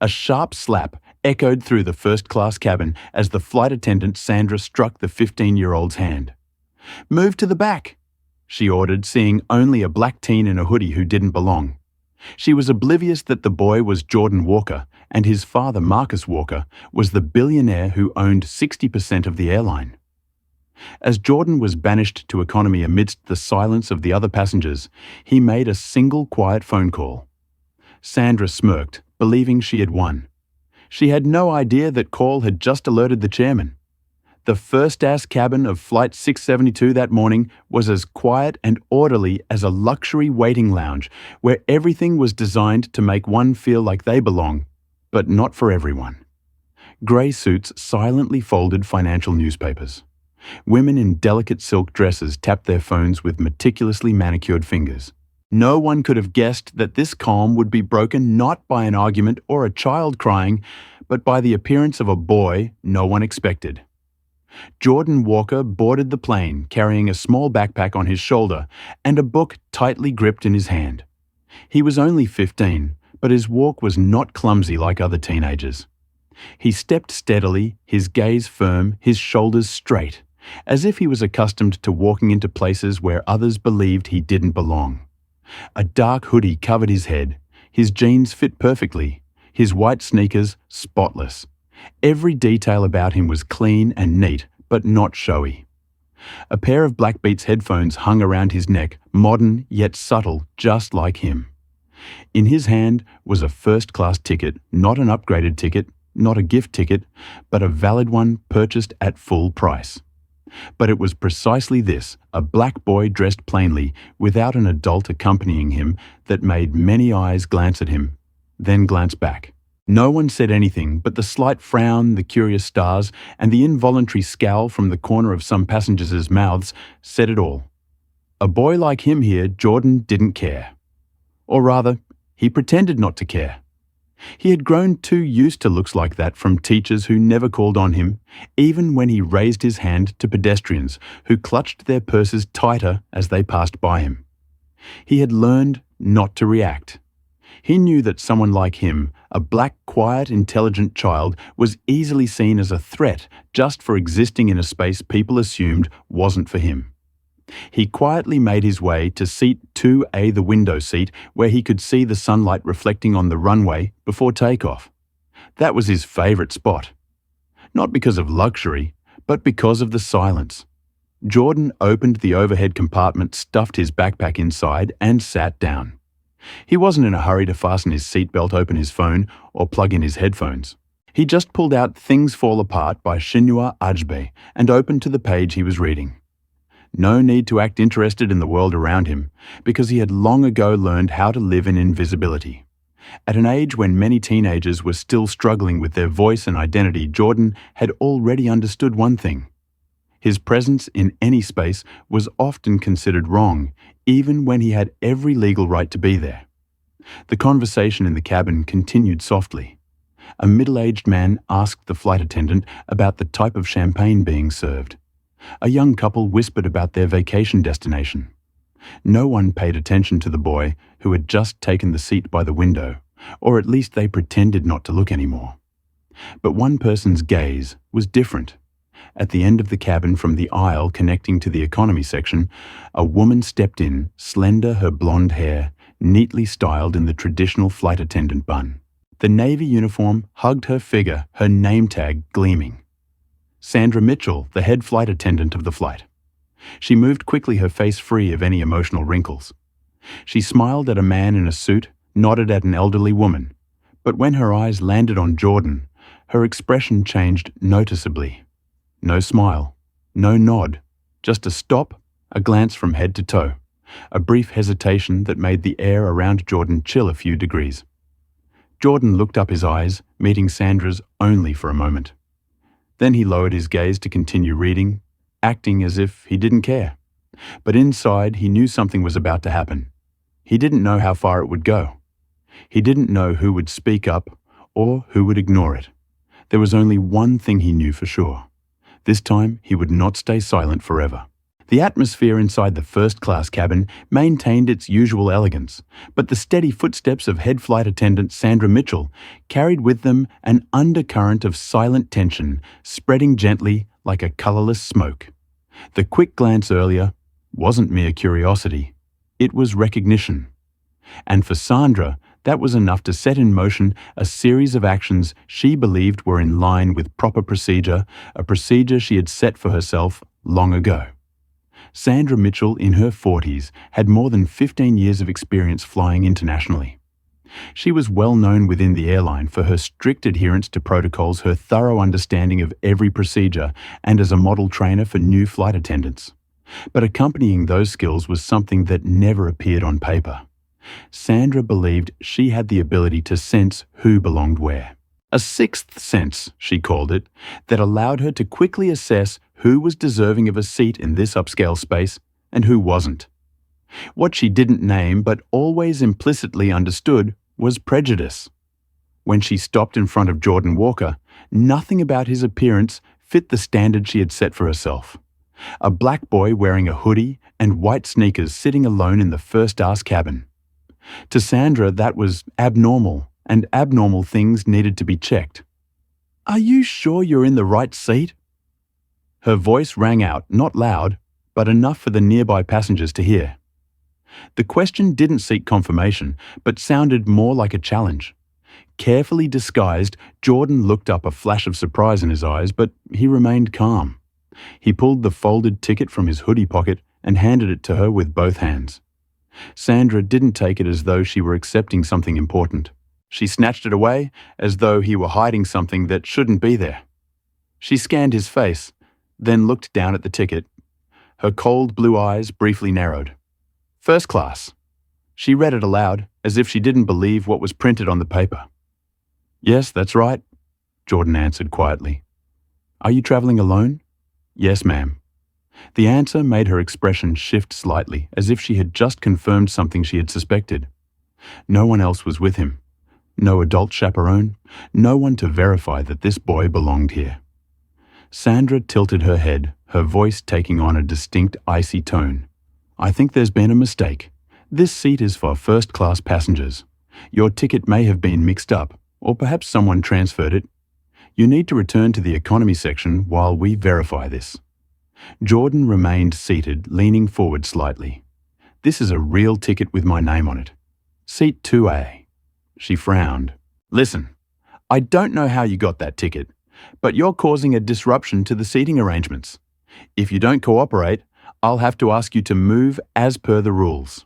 A sharp slap echoed through the first-class cabin as the flight attendant Sandra struck the 15-year-old's hand. "Move to the back," she ordered, seeing only a black teen in a hoodie who didn't belong. She was oblivious that the boy was Jordan Walker, and his father, Marcus Walker, was the billionaire who owned 60% of the airline. As Jordan was banished to economy amidst the silence of the other passengers, he made a single quiet phone call. Sandra smirked, believing she had won. She had no idea that call had just alerted the chairman. The first-class cabin of Flight 672 that morning was as quiet and orderly as a luxury waiting lounge, where everything was designed to make one feel like they belong, but not for everyone. Grey suits silently folded financial newspapers. Women in delicate silk dresses tapped their phones with meticulously manicured fingers. No one could have guessed that this calm would be broken not by an argument or a child crying, but by the appearance of a boy no one expected. Jordan Walker boarded the plane carrying a small backpack on his shoulder and a book tightly gripped in his hand. He was only 15, but his walk was not clumsy like other teenagers. He stepped steadily, his gaze firm, his shoulders straight, as if he was accustomed to walking into places where others believed he didn't belong. A dark hoodie covered his head, his jeans fit perfectly, his white sneakers spotless. Every detail about him was clean and neat, but not showy. A pair of Black Beats headphones hung around his neck, modern yet subtle, just like him. In his hand was a first-class ticket, not an upgraded ticket, not a gift ticket, but a valid one purchased at full price. But it was precisely this, a black boy dressed plainly, without an adult accompanying him, that made many eyes glance at him, then glance back. No one said anything, but the slight frown, the curious stars, and the involuntary scowl from the corner of some passengers' mouths said it all. A boy like him here, Jordan didn't care. Or rather, he pretended not to care. He had grown too used to looks like that from teachers who never called on him, even when he raised his hand to pedestrians who clutched their purses tighter as they passed by him. He had learned not to react. He knew that someone like him, a black, quiet, intelligent child, was easily seen as a threat just for existing in a space people assumed wasn't for him. He quietly made his way to seat 2A, the window seat, where he could see the sunlight reflecting on the runway before takeoff. That was his favorite spot. Not because of luxury, but because of the silence. Jordan opened the overhead compartment, stuffed his backpack inside, and sat down. He wasn't in a hurry to fasten his seatbelt, open his phone, or plug in his headphones. He just pulled out Things Fall Apart by Chinua Achebe and opened to the page he was reading. No need to act interested in the world around him, because he had long ago learned how to live in invisibility. At an age when many teenagers were still struggling with their voice and identity, Jordan had already understood one thing. His presence in any space was often considered wrong, even when he had every legal right to be there. The conversation in the cabin continued softly. A middle-aged man asked the flight attendant about the type of champagne being served. A young couple whispered about their vacation destination. No one paid attention to the boy who had just taken the seat by the window, or at least they pretended not to look anymore. But one person's gaze was different. At the end of the cabin from the aisle connecting to the economy section, a woman stepped in, slender, her blonde hair neatly styled in the traditional flight attendant bun. The navy uniform hugged her figure, her name tag gleaming. Sandra Mitchell, the head flight attendant of the flight. She moved quickly, her face free of any emotional wrinkles. She smiled at a man in a suit, nodded at an elderly woman. But when her eyes landed on Jordan, her expression changed noticeably. No smile, no nod, just a stop, a glance from head to toe, a brief hesitation that made the air around Jordan chill a few degrees. Jordan looked up, his eyes meeting Sandra's only for a moment. Then he lowered his gaze to continue reading, acting as if he didn't care. But inside, he knew something was about to happen. He didn't know how far it would go. He didn't know who would speak up or who would ignore it. There was only one thing he knew for sure. This time, he would not stay silent forever. The atmosphere inside the first-class cabin maintained its usual elegance, but the steady footsteps of head flight attendant Sandra Mitchell carried with them an undercurrent of silent tension, spreading gently like a colorless smoke. The quick glance earlier wasn't mere curiosity, it was recognition. And for Sandra, that was enough to set in motion a series of actions she believed were in line with proper procedure, a procedure she had set for herself long ago. Sandra Mitchell, in her 40s, had more than 15 years of experience flying internationally. She was well known within the airline for her strict adherence to protocols, her thorough understanding of every procedure, and as a model trainer for new flight attendants. But accompanying those skills was something that never appeared on paper. Sandra believed she had the ability to sense who belonged where. A sixth sense, she called it, that allowed her to quickly assess who was deserving of a seat in this upscale space and who wasn't. What she didn't name but always implicitly understood was prejudice. When she stopped in front of Jordan Walker, nothing about his appearance fit the standard she had set for herself. A black boy wearing a hoodie and white sneakers sitting alone in the first-class cabin. To Sandra, that was abnormal, and abnormal things needed to be checked. "Are you sure you're in the right seat?" Her voice rang out, not loud, but enough for the nearby passengers to hear. The question didn't seek confirmation, but sounded more like a challenge. Carefully disguised, Jordan looked up, a flash of surprise in his eyes, but he remained calm. He pulled the folded ticket from his hoodie pocket and handed it to her with both hands. Sandra didn't take it as though she were accepting something important. She snatched it away as though he were hiding something that shouldn't be there. She scanned his face, then looked down at the ticket. Her cold blue eyes briefly narrowed. "First class." She read it aloud, as if she didn't believe what was printed on the paper. "Yes, that's right," Jordan answered quietly. "Are you traveling alone?" "Yes, ma'am." The answer made her expression shift slightly, as if she had just confirmed something she had suspected. No one else was with him. No adult chaperone, no one to verify that this boy belonged here. Sandra tilted her head, her voice taking on a distinct icy tone. "I think there's been a mistake. This seat is for first-class passengers. Your ticket may have been mixed up, or perhaps someone transferred it. You need to return to the economy section while we verify this." Jordan remained seated, leaning forward slightly. "This is a real ticket with my name on it. Seat 2A. She frowned. "Listen, I don't know how you got that ticket, but you're causing a disruption to the seating arrangements. If you don't cooperate, I'll have to ask you to move as per the rules."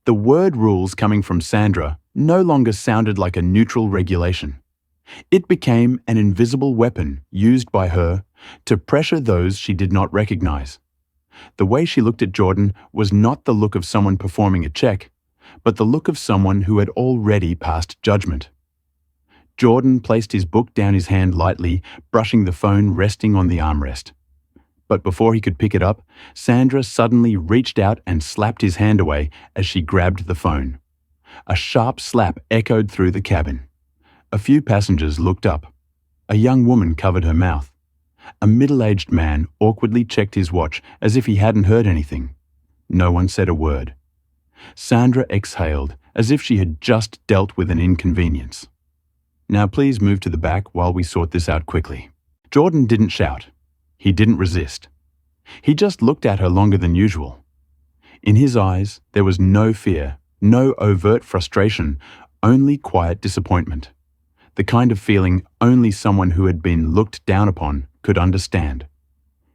The word rules coming from Sandra no longer sounded like a neutral regulation. It became an invisible weapon used by her to pressure those she did not recognize. The way she looked at Jordan was not the look of someone performing a check, but the look of someone who had already passed judgment. Jordan placed his book down his hand lightly, brushing the phone resting on the armrest. But before he could pick it up, Sandra suddenly reached out and slapped his hand away as she grabbed the phone. A sharp slap echoed through the cabin. A few passengers looked up. A young woman covered her mouth. A middle-aged man awkwardly checked his watch as if he hadn't heard anything. No one said a word. Sandra exhaled as if she had just dealt with an inconvenience. "Now please move to the back while we sort this out quickly." Jordan didn't shout. He didn't resist. He just looked at her longer than usual. In his eyes, there was no fear, no overt frustration, only quiet disappointment. The kind of feeling only someone who had been looked down upon could understand.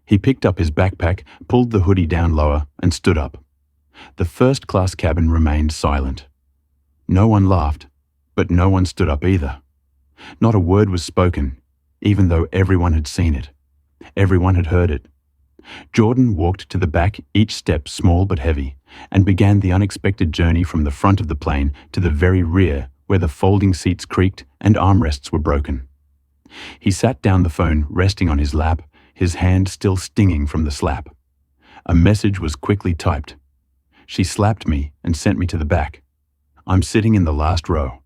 He picked up his backpack, pulled the hoodie down lower, and stood up. The first-class cabin remained silent. No one laughed, but no one stood up either. Not a word was spoken, even though everyone had seen it. Everyone had heard it. Jordan walked to the back, each step small but heavy, and began the unexpected journey from the front of the plane to the very rear, where the folding seats creaked and armrests were broken. He sat down, the phone resting on his lap, his hand still stinging from the slap. A message was quickly typed. "She slapped me and sent me to the back. I'm sitting in the last row."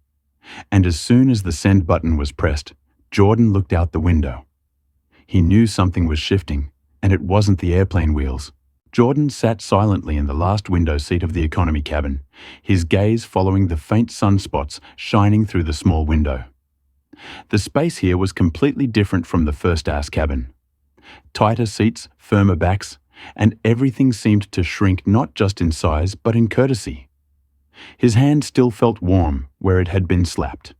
And as soon as the send button was pressed, Jordan looked out the window. He knew something was shifting, and it wasn't the airplane wheels, Jordan sat silently in the last window seat of the economy cabin, his gaze following the faint sunspots shining through the small window. The space here was completely different from the first-class cabin. Tighter seats, firmer backs, and everything seemed to shrink not just in size but in courtesy. His hand still felt warm where it had been slapped.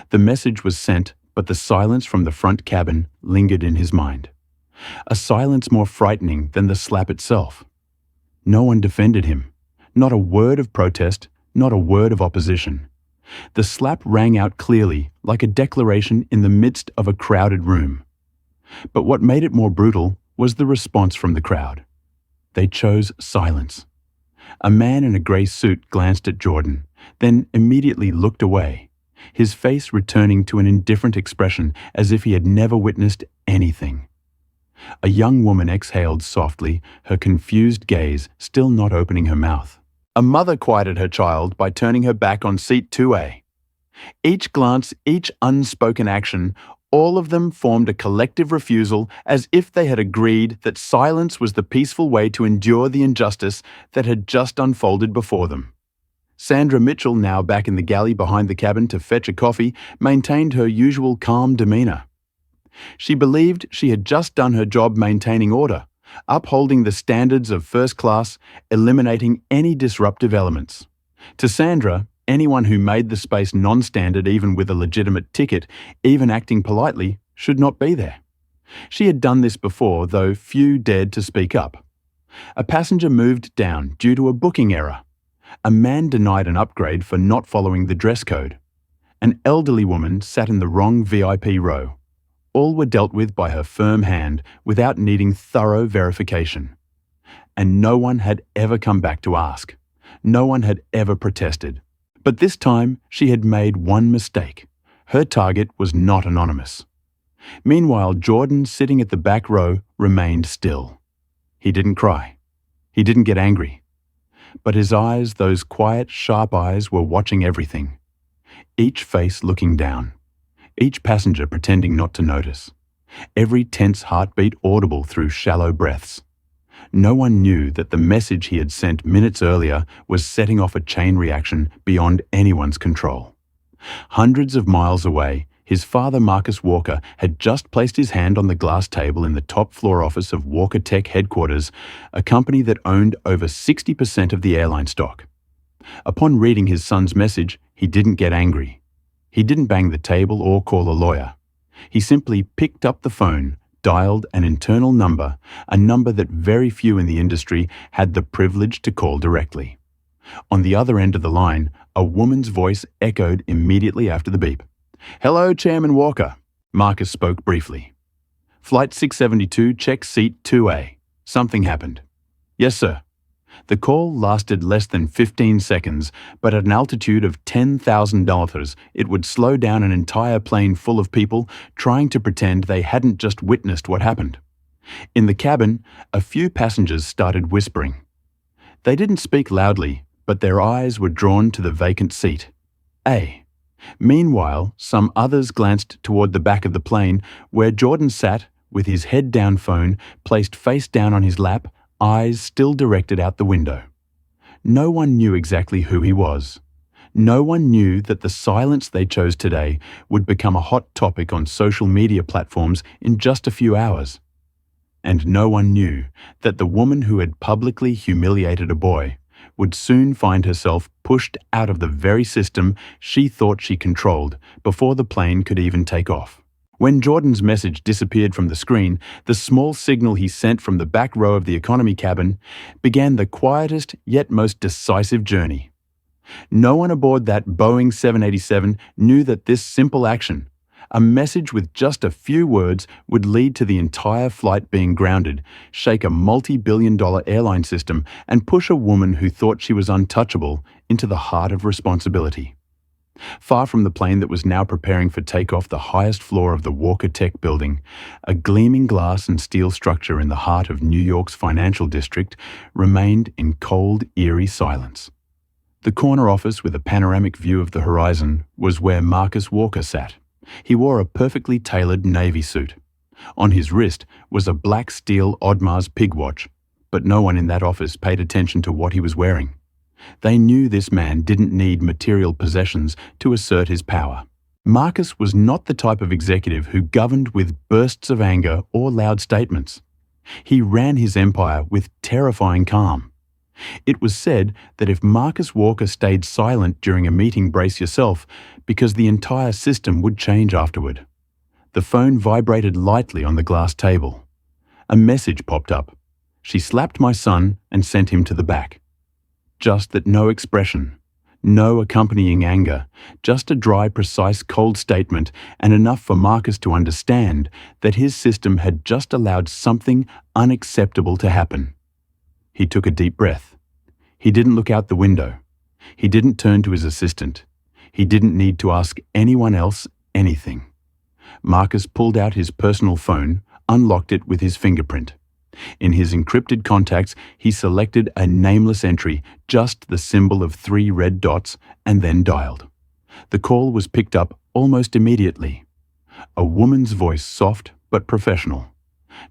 The message was sent, but the silence from the front cabin lingered in his mind. A silence more frightening than the slap itself. No one defended him. Not a word of protest, not a word of opposition. The slap rang out clearly, like a declaration in the midst of a crowded room. But what made it more brutal was the response from the crowd. They chose silence. A man in a grey suit glanced at Jordan, then immediately looked away, his face returning to an indifferent expression as if he had never witnessed anything. A young woman exhaled softly, her confused gaze still not opening her mouth. A mother quieted her child by turning her back on seat 2A. Each glance, each unspoken action, all of them formed a collective refusal, as if they had agreed that silence was the peaceful way to endure the injustice that had just unfolded before them. Sandra Mitchell, now back in the galley behind the cabin to fetch a coffee, maintained her usual calm demeanor. She believed she had just done her job maintaining order, upholding the standards of first class, eliminating any disruptive elements. To Sandra, anyone who made the space non-standard even with a legitimate ticket, even acting politely, should not be there. She had done this before, though few dared to speak up. A passenger moved down due to a booking error. A man denied an upgrade for not following the dress code. An elderly woman sat in the wrong VIP row. All were dealt with by her firm hand without needing thorough verification. And no one had ever come back to ask. No one had ever protested. But this time, she had made one mistake. Her target was not anonymous. Meanwhile, Jordan, sitting at the back row, remained still. He didn't cry. He didn't get angry. But his eyes, those quiet, sharp eyes, were watching everything. Each face looking down. Each passenger pretending not to notice. Every tense heartbeat audible through shallow breaths. No one knew that the message he had sent minutes earlier was setting off a chain reaction beyond anyone's control. Hundreds of miles away, his father, Marcus Walker, had just placed his hand on the glass table in the top floor office of Walker Tech headquarters, a company that owned over 60% of the airline stock. Upon reading his son's message, he didn't get angry. He didn't bang the table or call a lawyer. He simply picked up the phone, dialed an internal number, a number that very few in the industry had the privilege to call directly. On the other end of the line, a woman's voice echoed immediately after the beep. "Hello, Chairman Walker." Marcus spoke briefly. "Flight 672, check seat 2A. Something happened." "Yes, sir." The call lasted less than 15 seconds, but at an altitude of 10,000 meters, it would slow down an entire plane full of people trying to pretend they hadn't just witnessed what happened. In the cabin, a few passengers started whispering. They didn't speak loudly, but their eyes were drawn to the vacant seat, A. Meanwhile, some others glanced toward the back of the plane, where Jordan sat, with his head-down phone placed face down on his lap, eyes still directed out the window. No one knew exactly who he was. No one knew that the silence they chose today would become a hot topic on social media platforms in just a few hours. And no one knew that the woman who had publicly humiliated a boy would soon find herself pushed out of the very system she thought she controlled before the plane could even take off. When Jordan's message disappeared from the screen, the small signal he sent from the back row of the economy cabin began the quietest yet most decisive journey. No one aboard that Boeing 787 knew that this simple action, a message with just a few words, would lead to the entire flight being grounded, shake a multi-billion-dollar airline system, and push a woman who thought she was untouchable into the heart of responsibility. Far from the plane that was now preparing for takeoff, the highest floor of the Walker Tech building, a gleaming glass and steel structure in the heart of New York's financial district, remained in cold, eerie silence. The corner office with a panoramic view of the horizon was where Marcus Walker sat. He wore a perfectly tailored navy suit. On his wrist was a black steel Audemars pig watch, But no one in that office paid attention to what he was wearing. They knew this man didn't need material possessions to assert his power. Marcus was not the type of executive who governed with bursts of anger or loud statements. He ran his empire with terrifying calm. It was said that if Marcus Walker stayed silent during a meeting, brace yourself, because the entire system would change afterward. The phone vibrated lightly on the glass table. A message popped up. She slapped my son and sent him to the back. Just that, no expression, no accompanying anger, just a dry, precise, cold statement, and enough for Marcus to understand that his system had just allowed something unacceptable to happen. He took a deep breath. He didn't look out the window. He didn't turn to his assistant. He didn't need to ask anyone else anything. Marcus pulled out his personal phone, unlocked it with his fingerprint. In his encrypted contacts, he selected a nameless entry, just the symbol of 3 red dots, and then dialed. The call was picked up almost immediately. A woman's voice, soft but professional.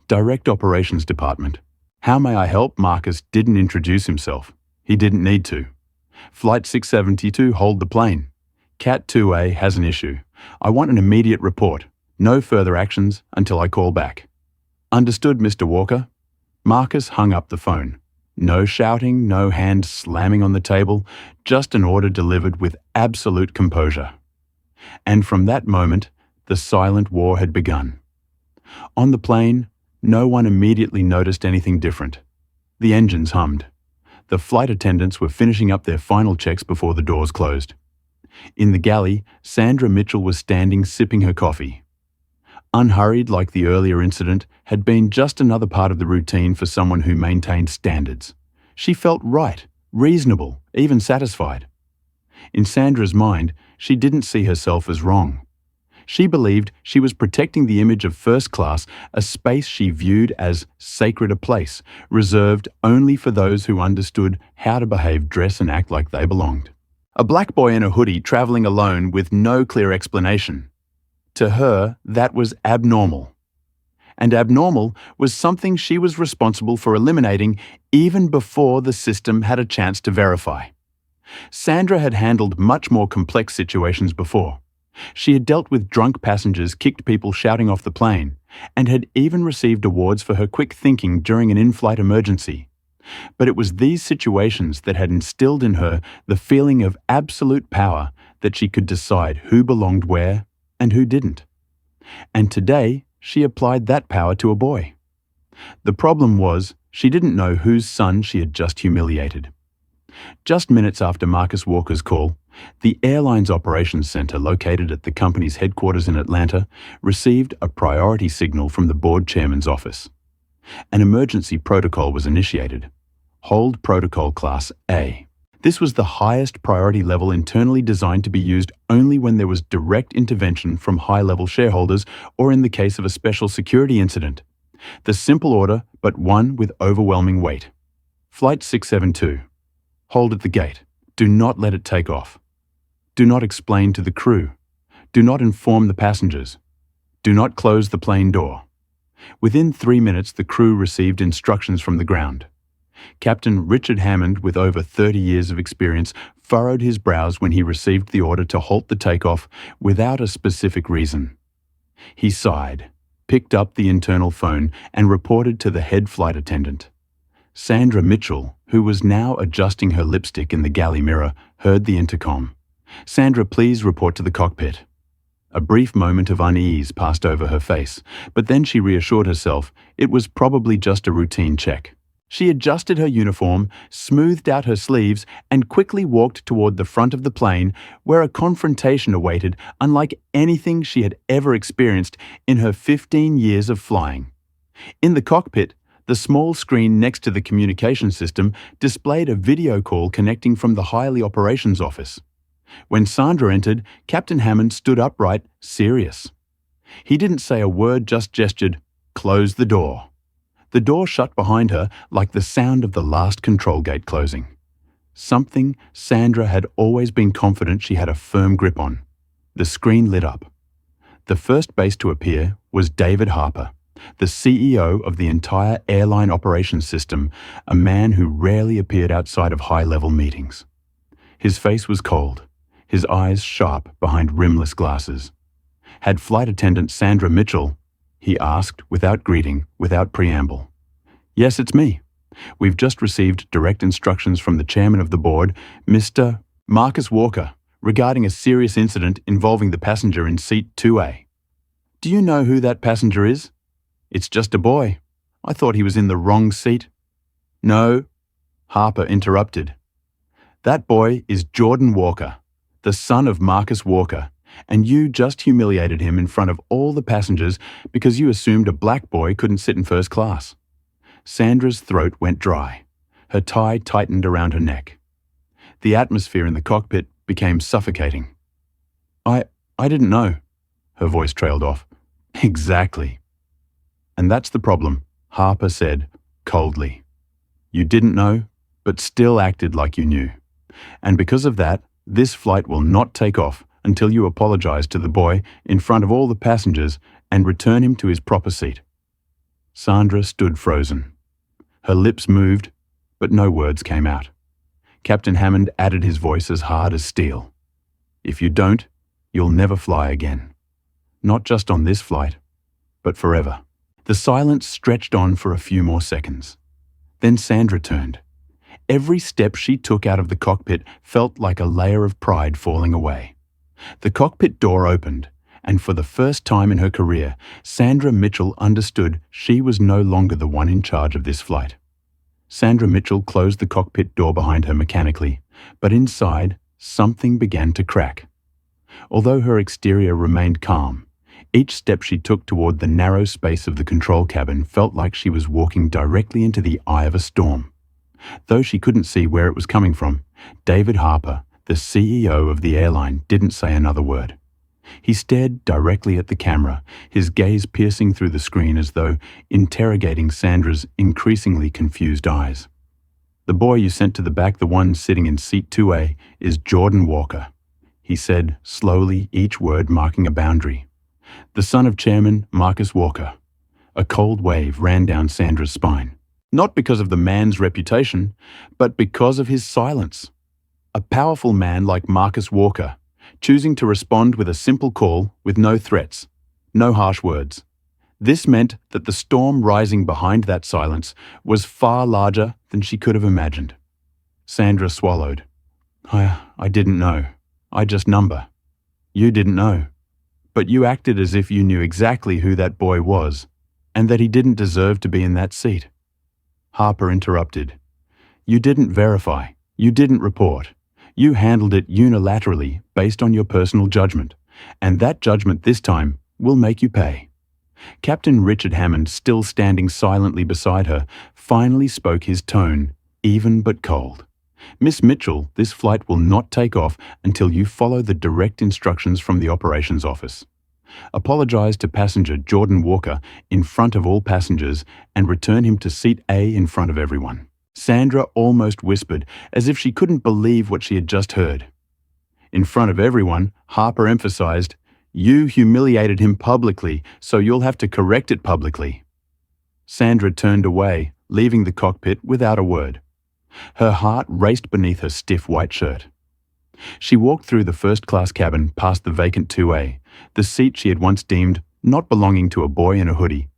Direct Operations Department. How may I help? Marcus didn't introduce himself. He didn't need to. Flight 672, hold the plane. Cat 2A has an issue. I want an immediate report. No further actions until I call back. Understood, Mr. Walker. Marcus hung up the phone. No shouting, no hand slamming on the table, just an order delivered with absolute composure. And from that moment, the silent war had begun. On the plane, no one immediately noticed anything different. The engines hummed. The flight attendants were finishing up their final checks before the doors closed. In the galley, Sandra Mitchell was standing sipping her coffee. Unhurried like the earlier incident, had been just another part of the routine for someone who maintained standards. She felt right, reasonable, even satisfied. In Sandra's mind, she didn't see herself as wrong. She believed she was protecting the image of first class, a space she viewed as sacred a place, reserved only for those who understood how to behave, dress, and act like they belonged. A black boy in a hoodie traveling alone with no clear explanation. To her, that was abnormal. And abnormal was something she was responsible for eliminating even before the system had a chance to verify. Sandra had handled much more complex situations before. She had dealt with drunk passengers, kicked people shouting off the plane, and had even received awards for her quick thinking during an in-flight emergency. But it was these situations that had instilled in her the feeling of absolute power, that she could decide who belonged where and who didn't. And today, she applied that power to a boy. The problem was, she didn't know whose son she had just humiliated. Just minutes after Marcus Walker's call, the airline's operations center, located at the company's headquarters in Atlanta, received a priority signal from the board chairman's office. An emergency protocol was initiated. Hold Protocol Class A. This was the highest priority level internally designed to be used only when there was direct intervention from high-level shareholders or in the case of a special security incident. The simple order, but one with overwhelming weight. Flight 672. Hold at the gate. Do not let it take off. Do not explain to the crew. Do not inform the passengers. Do not close the plane door. Within 3 minutes, the crew received instructions from the ground. Captain Richard Hammond, with over 30 years of experience, furrowed his brows when he received the order to halt the takeoff without a specific reason. He sighed, picked up the internal phone, and reported to the head flight attendant. Sandra Mitchell, who was now adjusting her lipstick in the galley mirror, heard the intercom. "Sandra, please report to the cockpit." A brief moment of unease passed over her face, but then she reassured herself it was probably just a routine check. She adjusted her uniform, smoothed out her sleeves, and quickly walked toward the front of the plane, where a confrontation awaited unlike anything she had ever experienced in her 15 years of flying. In the cockpit, the small screen next to the communication system displayed a video call connecting from the Highly Operations Office. When Sandra entered, Captain Hammond stood upright, serious. He didn't say a word, just gestured, "Close the door." The door shut behind her like the sound of the last control gate closing. Something Sandra had always been confident she had a firm grip on. The screen lit up. The first base to appear was David Harper, the CEO of the entire airline operations system, a man who rarely appeared outside of high-level meetings. His face was cold, his eyes sharp behind rimless glasses. Had flight attendant Sandra Mitchell, he asked without greeting, without preamble. Yes, it's me. We've just received direct instructions from the chairman of the board, Mr. Marcus Walker, regarding a serious incident involving the passenger in seat 2A. Do you know who that passenger is? It's just a boy. I thought he was in the wrong seat. No, Harper interrupted. That boy is Jordan Walker, the son of Marcus Walker, and you just humiliated him in front of all the passengers because you assumed a black boy couldn't sit in first class. Sandra's throat went dry. Her tie tightened around her neck. The atmosphere in the cockpit became suffocating. I didn't know. Her voice trailed off. Exactly. And that's the problem, Harper said, coldly. You didn't know, but still acted like you knew. And because of that, this flight will not take off until you apologize to the boy in front of all the passengers and return him to his proper seat. Sandra stood frozen. Her lips moved, but no words came out. Captain Hammond added his voice as hard as steel. If you don't, you'll never fly again. Not just on this flight, but forever. The silence stretched on for a few more seconds. Then Sandra turned. Every step she took out of the cockpit felt like a layer of pride falling away. The cockpit door opened, and for the first time in her career, Sandra Mitchell understood she was no longer the one in charge of this flight. Sandra Mitchell closed the cockpit door behind her mechanically, but inside, something began to crack. Although her exterior remained calm, each step she took toward the narrow space of the control cabin felt like she was walking directly into the eye of a storm. Though she couldn't see where it was coming from, David Harper, the CEO of the airline, didn't say another word. He stared directly at the camera, his gaze piercing through the screen as though interrogating Sandra's increasingly confused eyes. The boy you sent to the back, the one sitting in seat 2A, is Jordan Walker, he said, slowly, each word marking a boundary. The son of Chairman Marcus Walker. A cold wave ran down Sandra's spine. Not because of the man's reputation, but because of his silence. A powerful man like Marcus Walker, choosing to respond with a simple call with no threats, no harsh words. This meant that the storm rising behind that silence was far larger than she could have imagined. Sandra swallowed. I didn't know. I just number. You didn't know. But you acted as if you knew exactly who that boy was, and that he didn't deserve to be in that seat. Harper interrupted. You didn't verify. You didn't report. You handled it unilaterally based on your personal judgment, and that judgment this time will make you pay. Captain Richard Hammond, still standing silently beside her, finally spoke, his tone even but cold. Miss Mitchell, this flight will not take off until you follow the direct instructions from the operations office. Apologize to passenger Jordan Walker in front of all passengers and return him to seat A in front of everyone. Sandra almost whispered, as if she couldn't believe what she had just heard. In front of everyone, Harper emphasized, you humiliated him publicly, so you'll have to correct it publicly. Sandra turned away, leaving the cockpit without a word. Her heart raced beneath her stiff white shirt. She walked through the first-class cabin past the vacant 2A, the seat she had once deemed not belonging to a boy in a hoodie,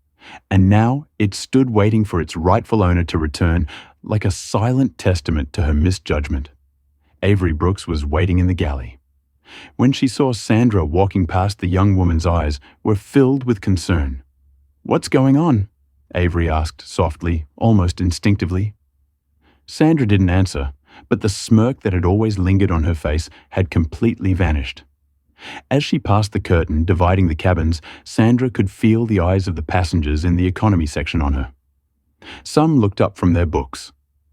and now it stood waiting for its rightful owner to return, like a silent testament to her misjudgment. Avery Brooks was waiting in the galley. When she saw Sandra walking past, the young woman's eyes were filled with concern. What's going on? Avery asked softly, almost instinctively. Sandra didn't answer, but the smirk that had always lingered on her face had completely vanished. As she passed the curtain dividing the cabins, Sandra could feel the eyes of the passengers in the economy section on her. Some looked up from their books.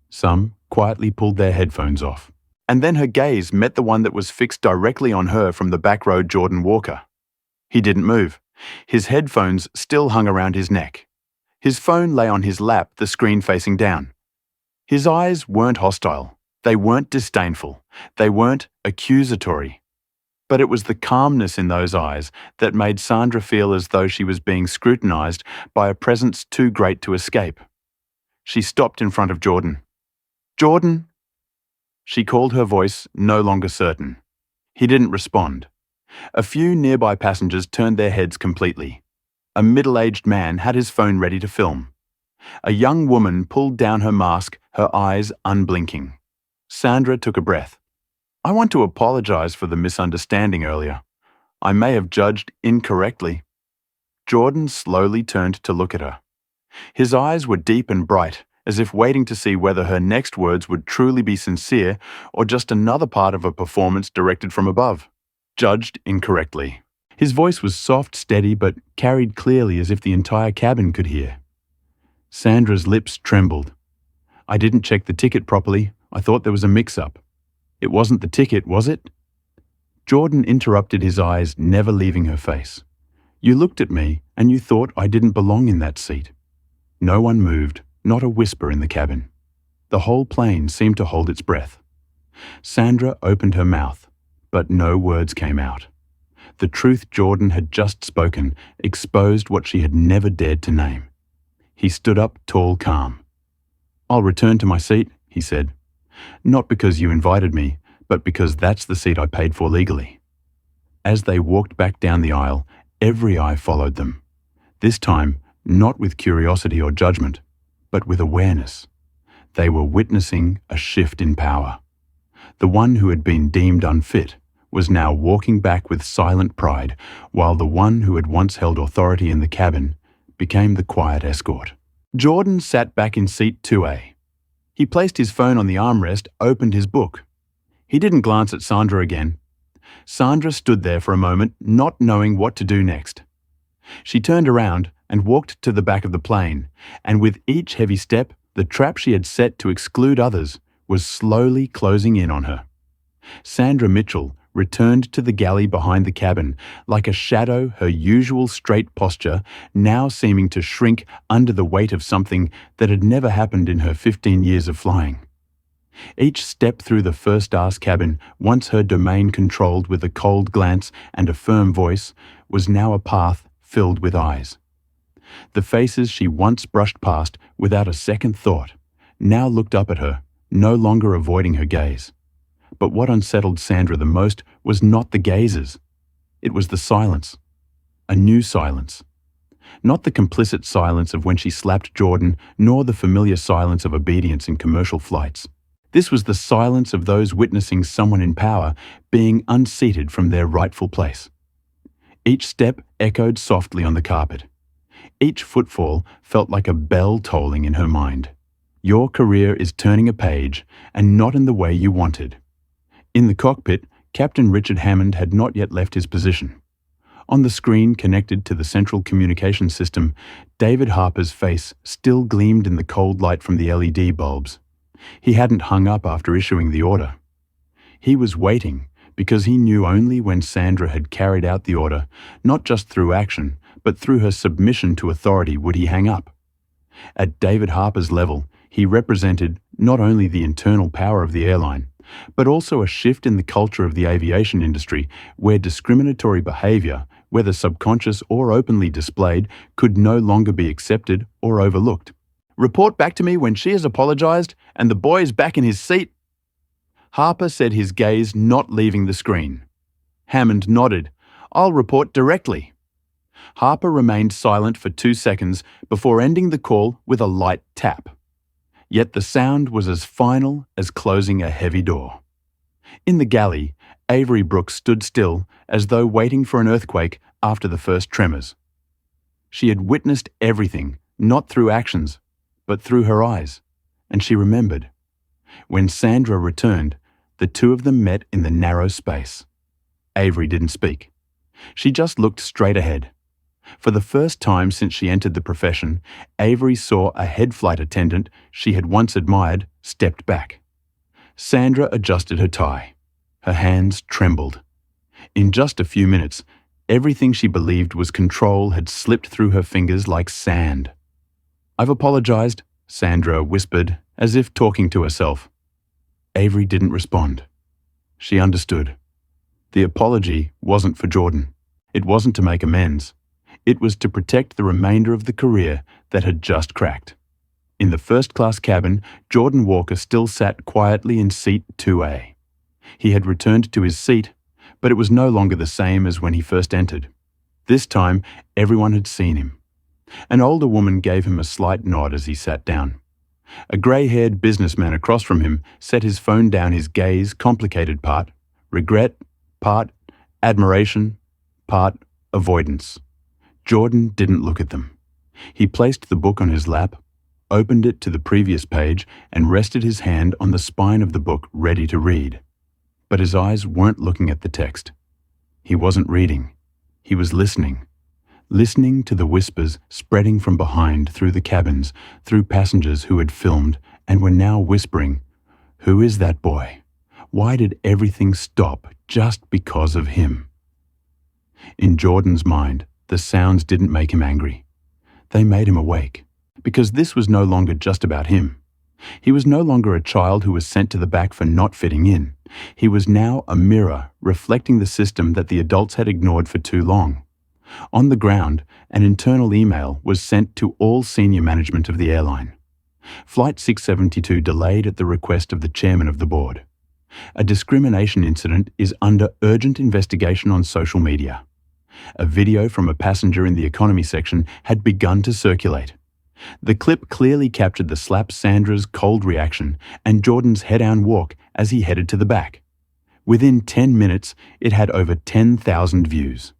Some quietly pulled their headphones off. And then her gaze met the one that was fixed directly on her from the back row, Jordan Walker. He didn't move. His headphones still hung around his neck. His phone lay on his lap, the screen facing down. His eyes weren't hostile. They weren't disdainful. They weren't accusatory. But it was the calmness in those eyes that made Sandra feel as though she was being scrutinized by a presence too great to escape. She stopped in front of Jordan. "Jordan!" She called, her voice no longer certain. He didn't respond. A few nearby passengers turned their heads completely. A middle-aged man had his phone ready to film. A young woman pulled down her mask, her eyes unblinking. Sandra took a breath. "I want to apologize for the misunderstanding earlier. I may have judged incorrectly." Jordan slowly turned to look at her. His eyes were deep and bright, as if waiting to see whether her next words would truly be sincere or just another part of a performance directed from above. Judged incorrectly. His voice was soft, steady, but carried clearly as if the entire cabin could hear. Sandra's lips trembled. "I didn't check the ticket properly. I thought there was a mix-up." "It wasn't the ticket, was it?" Jordan interrupted, his eyes never leaving her face. "You looked at me and you thought I didn't belong in that seat." No one moved, not a whisper in the cabin. The whole plane seemed to hold its breath. Sandra opened her mouth, but no words came out. The truth Jordan had just spoken exposed what she had never dared to name. He stood up, tall, calm. "I'll return to my seat," he said. "Not because you invited me, but because that's the seat I paid for legally." As they walked back down the aisle, every eye followed them. This time, not with curiosity or judgment, but with awareness. They were witnessing a shift in power. The one who had been deemed unfit was now walking back with silent pride, while the one who had once held authority in the cabin became the quiet escort. Jordan sat back in seat 2A. He placed his phone on the armrest, opened his book. He didn't glance at Sandra again. Sandra stood there for a moment, not knowing what to do next. She turned around and walked to the back of the plane, and with each heavy step, the trap she had set to exclude others was slowly closing in on her. Sandra Mitchell returned to the galley behind the cabin, like a shadow, her usual straight posture now seeming to shrink under the weight of something that had never happened in her 15 years of flying. Each step through the first-class cabin, once her domain controlled with a cold glance and a firm voice, was now a path filled with eyes. The faces she once brushed past without a second thought now looked up at her, no longer avoiding her gaze. But what unsettled Sandra the most was not the gazes. It was the silence. A new silence. Not the complicit silence of when she slapped Jordan, nor the familiar silence of obedience in commercial flights. This was the silence of those witnessing someone in power being unseated from their rightful place. Each step echoed softly on the carpet. Each footfall felt like a bell tolling in her mind. Your career is turning a page, and not in the way you wanted. In the cockpit, Captain Richard Hammond had not yet left his position. On the screen connected to the central communication system, David Harper's face still gleamed in the cold light from the LED bulbs. He hadn't hung up after issuing the order. He was waiting because he knew only when Sandra had carried out the order, not just through action, but through her submission to authority, would he hang up. At David Harper's level, he represented not only the internal power of the airline, but also a shift in the culture of the aviation industry where discriminatory behavior, whether subconscious or openly displayed, could no longer be accepted or overlooked. "Report back to me when she has apologized and the boy is back in his seat." Harper said, his gaze not leaving the screen. Hammond nodded. "I'll report directly." Harper remained silent for 2 seconds before ending the call with a light tap. Yet the sound was as final as closing a heavy door. In the galley, Avery Brooks stood still as though waiting for an earthquake after the first tremors. She had witnessed everything, not through actions, but through her eyes, and she remembered. When Sandra returned, the two of them met in the narrow space. Avery didn't speak. She just looked straight ahead. For the first time since she entered the profession, Avery saw a head flight attendant she had once admired stepped back. Sandra adjusted her tie. Her hands trembled. In just a few minutes, everything she believed was control had slipped through her fingers like sand. "I've apologized," Sandra whispered, as if talking to herself. Avery didn't respond. She understood. The apology wasn't for Jordan. It wasn't to make amends. It was to protect the remainder of the career that had just cracked. In the first-class cabin, Jordan Walker still sat quietly in seat 2A. He had returned to his seat, but it was no longer the same as when he first entered. This time, everyone had seen him. An older woman gave him a slight nod as he sat down. A grey-haired businessman across from him set his phone down his gaze, complicated part regret, part admiration, part avoidance. Jordan didn't look at them. He placed the book on his lap, opened it to the previous page, and rested his hand on the spine of the book, ready to read. But his eyes weren't looking at the text. He wasn't reading. He was listening. Listening to the whispers spreading from behind through the cabins, through passengers who had filmed and were now whispering, "Who is that boy? Why did everything stop just because of him?" In Jordan's mind, the sounds didn't make him angry. They made him awake, because this was no longer just about him. He was no longer a child who was sent to the back for not fitting in. He was now a mirror reflecting the system that the adults had ignored for too long. On the ground, an internal email was sent to all senior management of the airline. Flight 672 delayed at the request of the chairman of the board. A discrimination incident is under urgent investigation on social media. A video from a passenger in the economy section had begun to circulate. The clip clearly captured the slap Sandra's cold reaction and Jordan's head-down walk as he headed to the back. Within 10 minutes, it had over 10,000 views.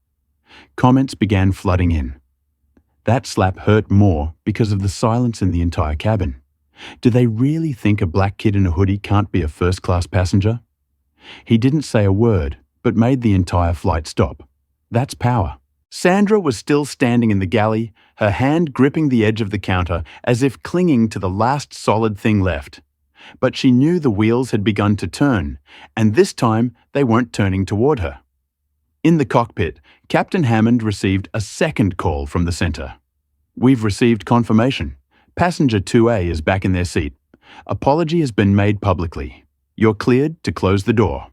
Comments began flooding in. That slap hurt more because of the silence in the entire cabin. Do they really think a black kid in a hoodie can't be a first-class passenger? He didn't say a word, but made the entire flight stop. That's power. Sandra was still standing in the galley, her hand gripping the edge of the counter as if clinging to the last solid thing left. But she knew the wheels had begun to turn, and this time they weren't turning toward her. In the cockpit, Captain Hammond received a second call from the center. "We've received confirmation. Passenger 2A is back in their seat. Apology has been made publicly. You're cleared to close the door."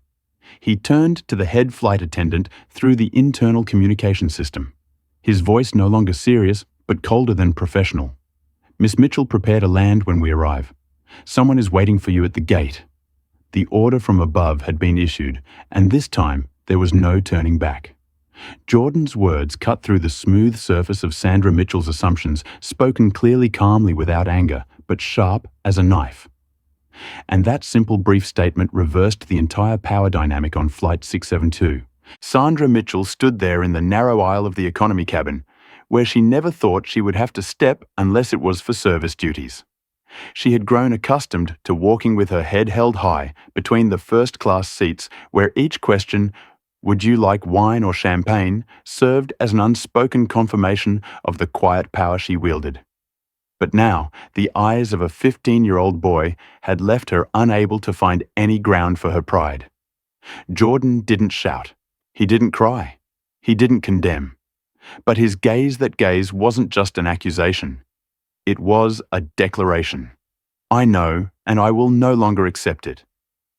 He turned to the head flight attendant through the internal communication system. His voice no longer serious, but colder than professional. "Miss Mitchell, prepare to land when we arrive. Someone is waiting for you at the gate." The order from above had been issued, and this time there was no turning back. Jordan's words cut through the smooth surface of Sandra Mitchell's assumptions, spoken clearly, calmly, without anger, but sharp as a knife. And that simple brief statement reversed the entire power dynamic on Flight 672. Sandra Mitchell stood there in the narrow aisle of the economy cabin, where she never thought she would have to step unless it was for service duties. She had grown accustomed to walking with her head held high between the first-class seats, where each question, "Would you like wine or champagne?" served as an unspoken confirmation of the quiet power she wielded. But now, the eyes of a 15-year-old boy had left her unable to find any ground for her pride. Jordan didn't shout. He didn't cry. He didn't condemn. But his gaze that gaze wasn't just an accusation. It was a declaration. "I know, and I will no longer accept it."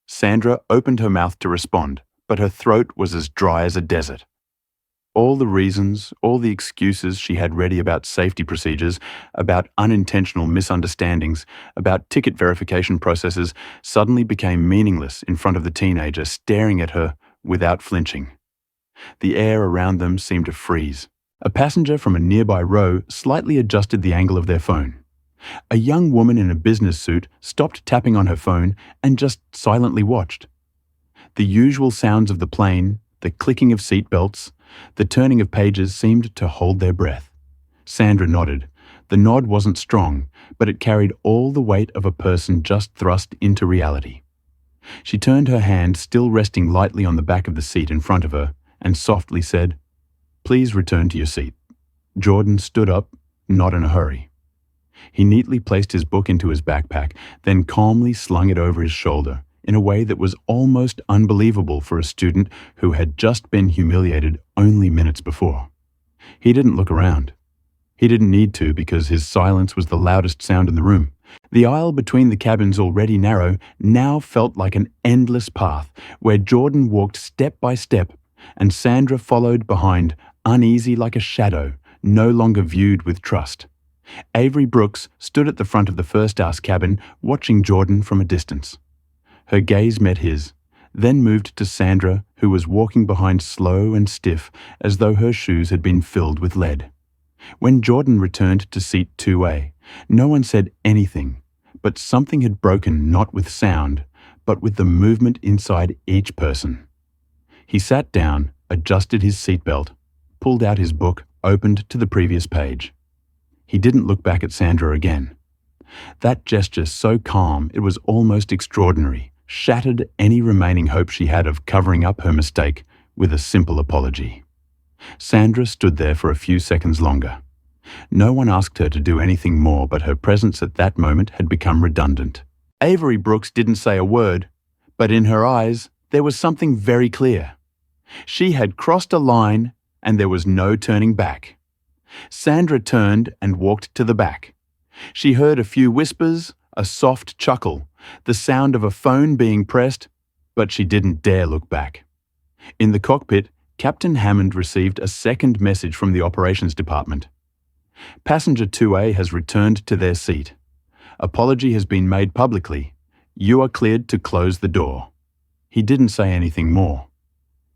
Sandra opened her mouth to respond, but her throat was as dry as a desert. All the reasons, all the excuses she had ready about safety procedures, about unintentional misunderstandings, about ticket verification processes, suddenly became meaningless in front of the teenager staring at her without flinching. The air around them seemed to freeze. A passenger from a nearby row slightly adjusted the angle of their phone. A young woman in a business suit stopped tapping on her phone and just silently watched. The usual sounds of the plane, the clicking of seat belts, the turning of pages seemed to hold their breath. Sandra nodded. The nod wasn't strong, but it carried all the weight of a person just thrust into reality. She turned her hand, still resting lightly on the back of the seat in front of her, and softly said, "Please return to your seat." Jordan stood up, not in a hurry. He neatly placed his book into his backpack, then calmly slung it over his shoulder, in a way that was almost unbelievable for a student who had just been humiliated only minutes before. He didn't look around. He didn't need to, because his silence was the loudest sound in the room. The aisle between the cabins, already narrow, now felt like an endless path where Jordan walked step by step and Sandra followed behind, uneasy like a shadow, no longer viewed with trust. Avery Brooks stood at the front of the first-class cabin, watching Jordan from a distance. Her gaze met his, then moved to Sandra, who was walking behind, slow and stiff, as though her shoes had been filled with lead. When Jordan returned to seat 2A, no one said anything, but something had broken, not with sound, but with the movement inside each person. He sat down, adjusted his seatbelt, pulled out his book, opened to the previous page. He didn't look back at Sandra again. That gesture, so calm it was almost extraordinary, shattered any remaining hope she had of covering up her mistake with a simple apology. Sandra stood there for a few seconds longer. No one asked her to do anything more, but her presence at that moment had become redundant. Avery Brooks didn't say a word, but in her eyes there was something very clear. She had crossed a line and there was no turning back. Sandra turned and walked to the back. She heard a few whispers, a soft chuckle, the sound of a phone being pressed, but she didn't dare look back. In the cockpit, Captain Hammond received a second message from the operations department. Passenger 2A has returned to their seat. Apology has been made publicly. You are cleared to close the door. He didn't say anything more.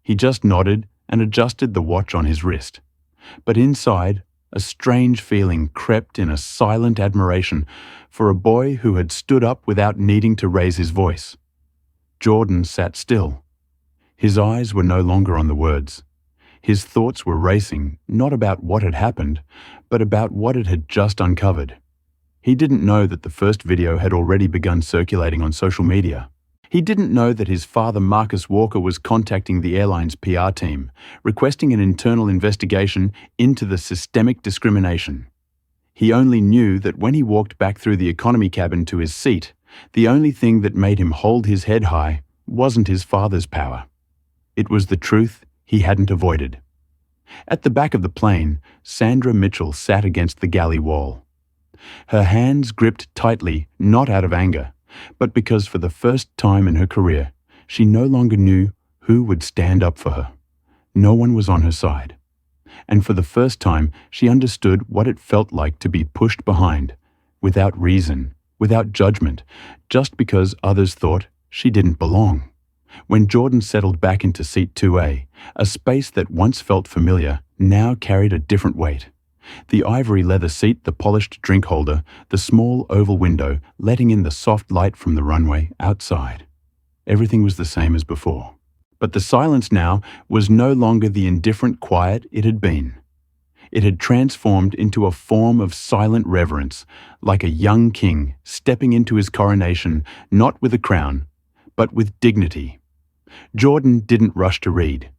He just nodded and adjusted the watch on his wrist. But inside, a strange feeling crept in, a silent admiration for a boy who had stood up without needing to raise his voice. Jordan sat still. His eyes were no longer on the words. His thoughts were racing, not about what had happened, but about what it had just uncovered. He didn't know that the first video had already begun circulating on social media. He didn't know that his father, Marcus Walker, was contacting the airline's PR team, requesting an internal investigation into the systemic discrimination. He only knew that when he walked back through the economy cabin to his seat, the only thing that made him hold his head high wasn't his father's power. It was the truth he hadn't avoided. At the back of the plane, Sandra Mitchell sat against the galley wall. Her hands gripped tightly, not out of anger, but because for the first time in her career, she no longer knew who would stand up for her. No one was on her side. And for the first time, she understood what it felt like to be pushed behind, without reason, without judgment, just because others thought she didn't belong. When Jordan settled back into seat 2A, a space that once felt familiar now carried a different weight. The ivory leather seat, the polished drink holder, the small oval window letting in the soft light from the runway outside. Everything was the same as before. But the silence now was no longer the indifferent quiet it had been. It had transformed into a form of silent reverence, like a young king stepping into his coronation, not with a crown, but with dignity. Jordan didn't rush to read.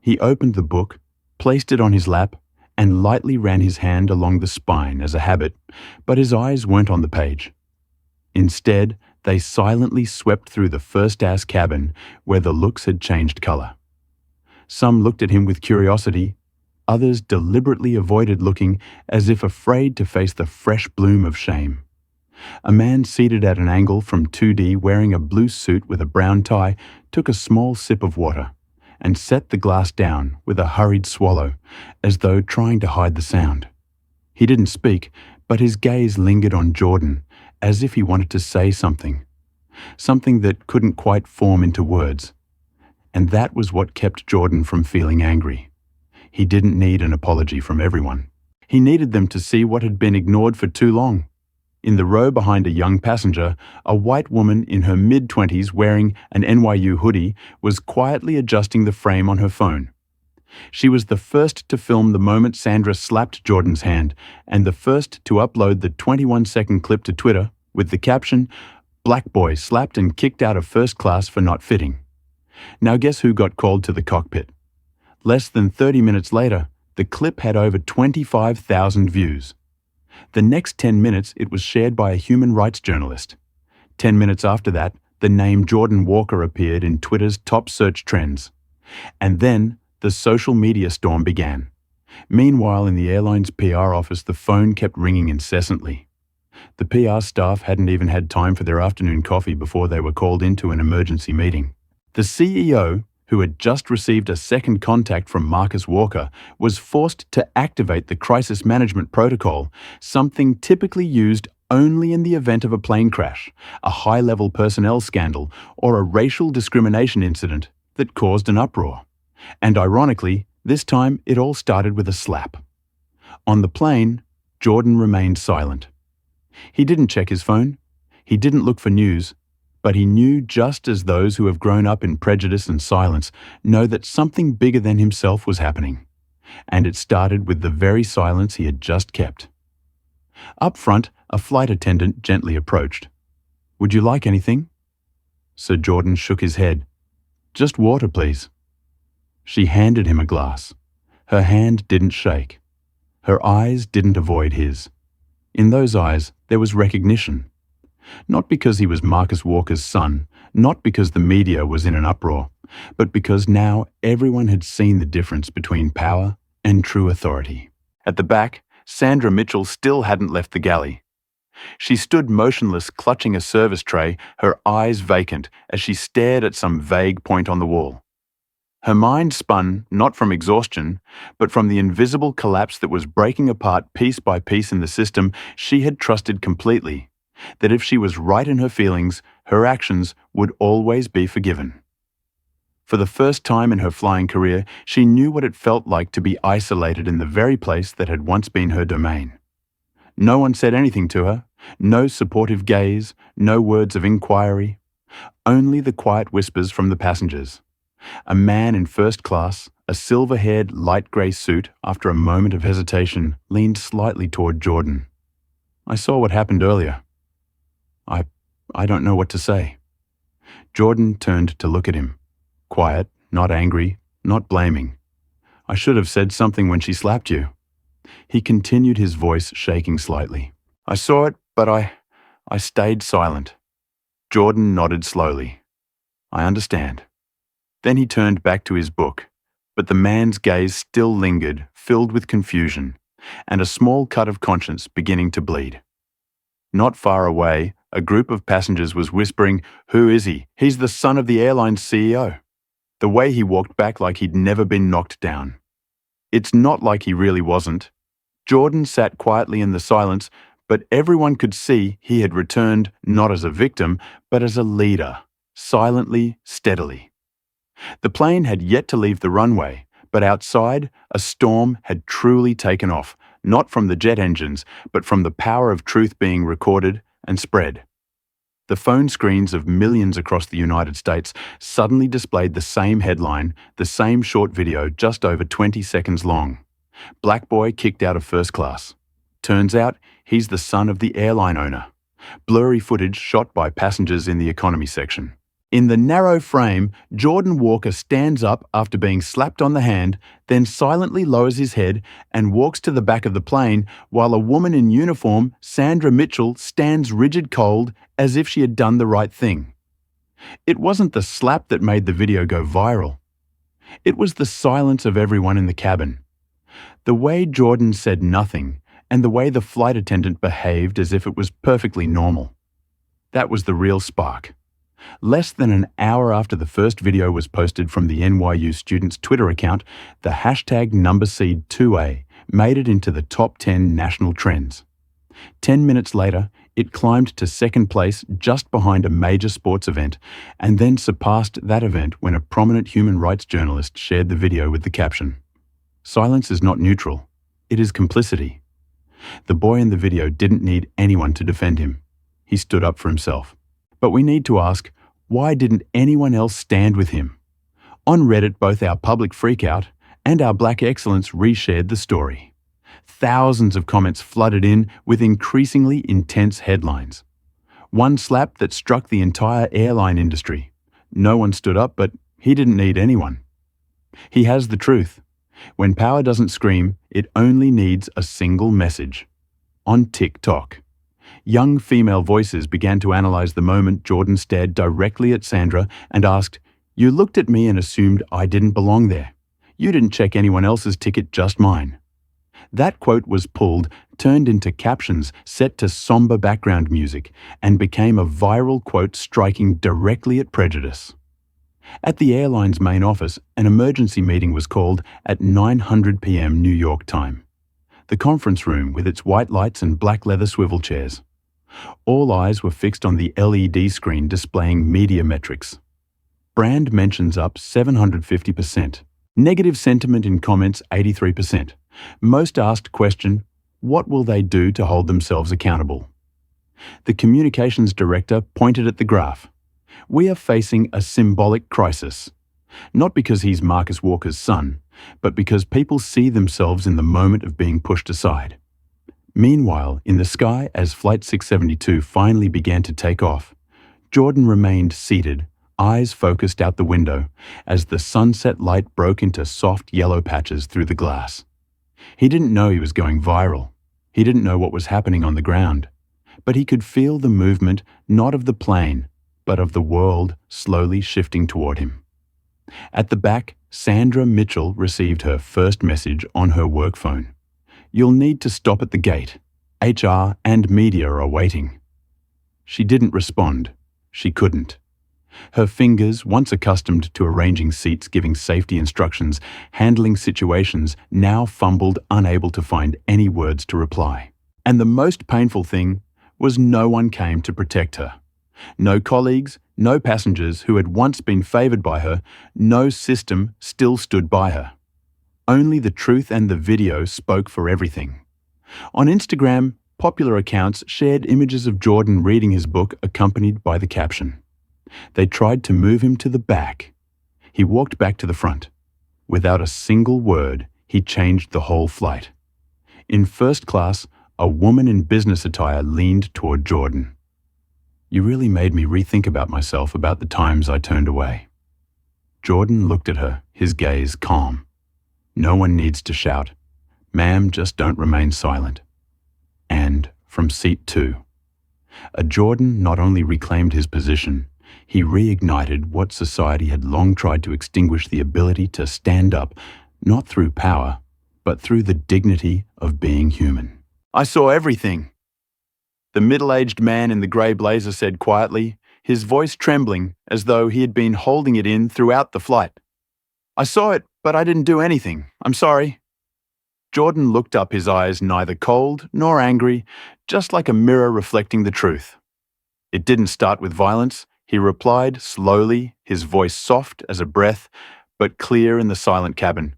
He opened the book, placed it on his lap, and lightly ran his hand along the spine as a habit, but his eyes weren't on the page. Instead, they silently swept through the first-class cabin where the looks had changed color. Some looked at him with curiosity, others deliberately avoided looking as if afraid to face the fresh bloom of shame. A man seated at an angle from 2D wearing a blue suit with a brown tie took a small sip of water and set the glass down with a hurried swallow, as though trying to hide the sound. He didn't speak, but his gaze lingered on Jordan, as if he wanted to say something that couldn't quite form into words. And that was what kept Jordan from feeling angry. He didn't need an apology from everyone. He needed them to see what had been ignored for too long. In the row behind a young passenger, a white woman in her mid-20s wearing an NYU hoodie was quietly adjusting the frame on her phone. She was the first to film the moment Sandra slapped Jordan's hand and the first to upload the 21-second clip to Twitter with the caption, "Black boy slapped and kicked out of first class for not fitting." Now guess who got called to the cockpit? Less than 30 minutes later, the clip had over 25,000 views. The next 10 minutes, it was shared by a human rights journalist. 10 minutes after that, the name Jordan Walker appeared in Twitter's top search trends. And then, the social media storm began. Meanwhile, in the airline's PR office, the phone kept ringing incessantly. The PR staff hadn't even had time for their afternoon coffee before they were called into an emergency meeting. The CEO, who had just received a second contact from Marcus Walker, was forced to activate the crisis management protocol, something typically used only in the event of a plane crash, a high-level personnel scandal, or a racial discrimination incident that caused an uproar. And ironically, this time it all started with a slap. On the plane, Jordan remained silent. He didn't check his phone. He didn't look for news. But he knew, just as those who have grown up in prejudice and silence know, that something bigger than himself was happening. And it started with the very silence he had just kept. Up front, a flight attendant gently approached. "Would you like anything?" Sir Jordan shook his head. "Just water, please." She handed him a glass. Her hand didn't shake. Her eyes didn't avoid his. In those eyes, there was recognition. Not because he was Marcus Walker's son, not because the media was in an uproar, but because now everyone had seen the difference between power and true authority. At the back, Sandra Mitchell still hadn't left the galley. She stood motionless, clutching a service tray, her eyes vacant as she stared at some vague point on the wall. Her mind spun not from exhaustion, but from the invisible collapse that was breaking apart piece by piece in the system she had trusted completely, that if she was right in her feelings, her actions would always be forgiven. For the first time in her flying career, she knew what it felt like to be isolated in the very place that had once been her domain. No one said anything to her, no supportive gaze, no words of inquiry, only the quiet whispers from the passengers. A man in first class, a silver-haired light grey suit, after a moment of hesitation, leaned slightly toward Jordan. "I saw what happened earlier. I don't know what to say." Jordan turned to look at him. Quiet, not angry, not blaming. "I should have said something when she slapped you." He continued, his voice shaking slightly. "I saw it, but I stayed silent." Jordan nodded slowly. "I understand." Then he turned back to his book, but the man's gaze still lingered, filled with confusion, and a small cut of conscience beginning to bleed. Not far away, a group of passengers was whispering, "Who is he? He's the son of the airline's CEO." The way he walked back like he'd never been knocked down. It's not like he really wasn't. Jordan sat quietly in the silence, but everyone could see he had returned not as a victim, but as a leader, silently, steadily. The plane had yet to leave the runway, but outside, a storm had truly taken off, not from the jet engines, but from the power of truth being recorded and spread. The phone screens of millions across the United States suddenly displayed the same headline, the same short video just over 20 seconds long. "Black boy kicked out of first class. Turns out he's the son of the airline owner." Blurry footage shot by passengers in the economy section. In the narrow frame, Jordan Walker stands up after being slapped on the hand, then silently lowers his head and walks to the back of the plane, while a woman in uniform, Sandra Mitchell, stands rigid cold as if she had done the right thing. It wasn't the slap that made the video go viral. It was the silence of everyone in the cabin. The way Jordan said nothing, and the way the flight attendant behaved as if it was perfectly normal. That was the real spark. Less than an hour after the first video was posted from the NYU students' Twitter account, the hashtag #SeedToA made it into the top 10 national trends. 10 minutes later, it climbed to second place just behind a major sports event, and then surpassed that event when a prominent human rights journalist shared the video with the caption, "Silence is not neutral. It is complicity." The boy in the video didn't need anyone to defend him. He stood up for himself. But we need to ask, why didn't anyone else stand with him? On Reddit, both our public freakout and our Black Excellence reshared the story. Thousands of comments flooded in with increasingly intense headlines. One slap that struck the entire airline industry. No one stood up, but he didn't need anyone. He has the truth. When power doesn't scream, it only needs a single message. On TikTok, young female voices began to analyze the moment Jordan stared directly at Sandra and asked, "You looked at me and assumed I didn't belong there. You didn't check anyone else's ticket, just mine." That quote was pulled, turned into captions set to somber background music, and became a viral quote striking directly at prejudice. At the airline's main office, an emergency meeting was called at 9:00 p.m. New York time. The conference room with its white lights and black leather swivel chairs. All eyes were fixed on the LED screen displaying media metrics. Brand mentions up 750%. Negative sentiment in comments 83%. Most asked question, what will they do to hold themselves accountable? The communications director pointed at the graph. We are facing a symbolic crisis. Not because he's Marcus Walker's son, but because people see themselves in the moment of being pushed aside. Meanwhile, in the sky, as Flight 672 finally began to take off, Jordan remained seated, eyes focused out the window, as the sunset light broke into soft yellow patches through the glass. He didn't know he was going viral. He didn't know what was happening on the ground. But he could feel the movement, not of the plane, but of the world slowly shifting toward him. At the back, Sandra Mitchell received her first message on her work phone. You'll need to stop at the gate. HR and media are waiting. She didn't respond. She couldn't. Her fingers, once accustomed to arranging seats, giving safety instructions, handling situations, now fumbled, unable to find any words to reply. And the most painful thing was no one came to protect her. No colleagues, no passengers who had once been favored by her, no system still stood by her. Only the truth and the video spoke for everything. On Instagram, popular accounts shared images of Jordan reading his book accompanied by the caption. They tried to move him to the back. He walked back to the front. Without a single word, he changed the whole flight. In first class, a woman in business attire leaned toward Jordan. You really made me rethink about myself, about the times I turned away. Jordan looked at her, his gaze calm. No one needs to shout. Ma'am, just don't remain silent. And from seat 2. A Jordan not only reclaimed his position, he reignited what society had long tried to extinguish, the ability to stand up, not through power, but through the dignity of being human. I saw everything. The middle-aged man in the grey blazer said quietly, his voice trembling as though he had been holding it in throughout the flight. I saw it, but I didn't do anything. I'm sorry. Jordan looked up, his eyes neither cold nor angry, just like a mirror reflecting the truth. It didn't start with violence, he replied slowly, his voice soft as a breath, but clear in the silent cabin.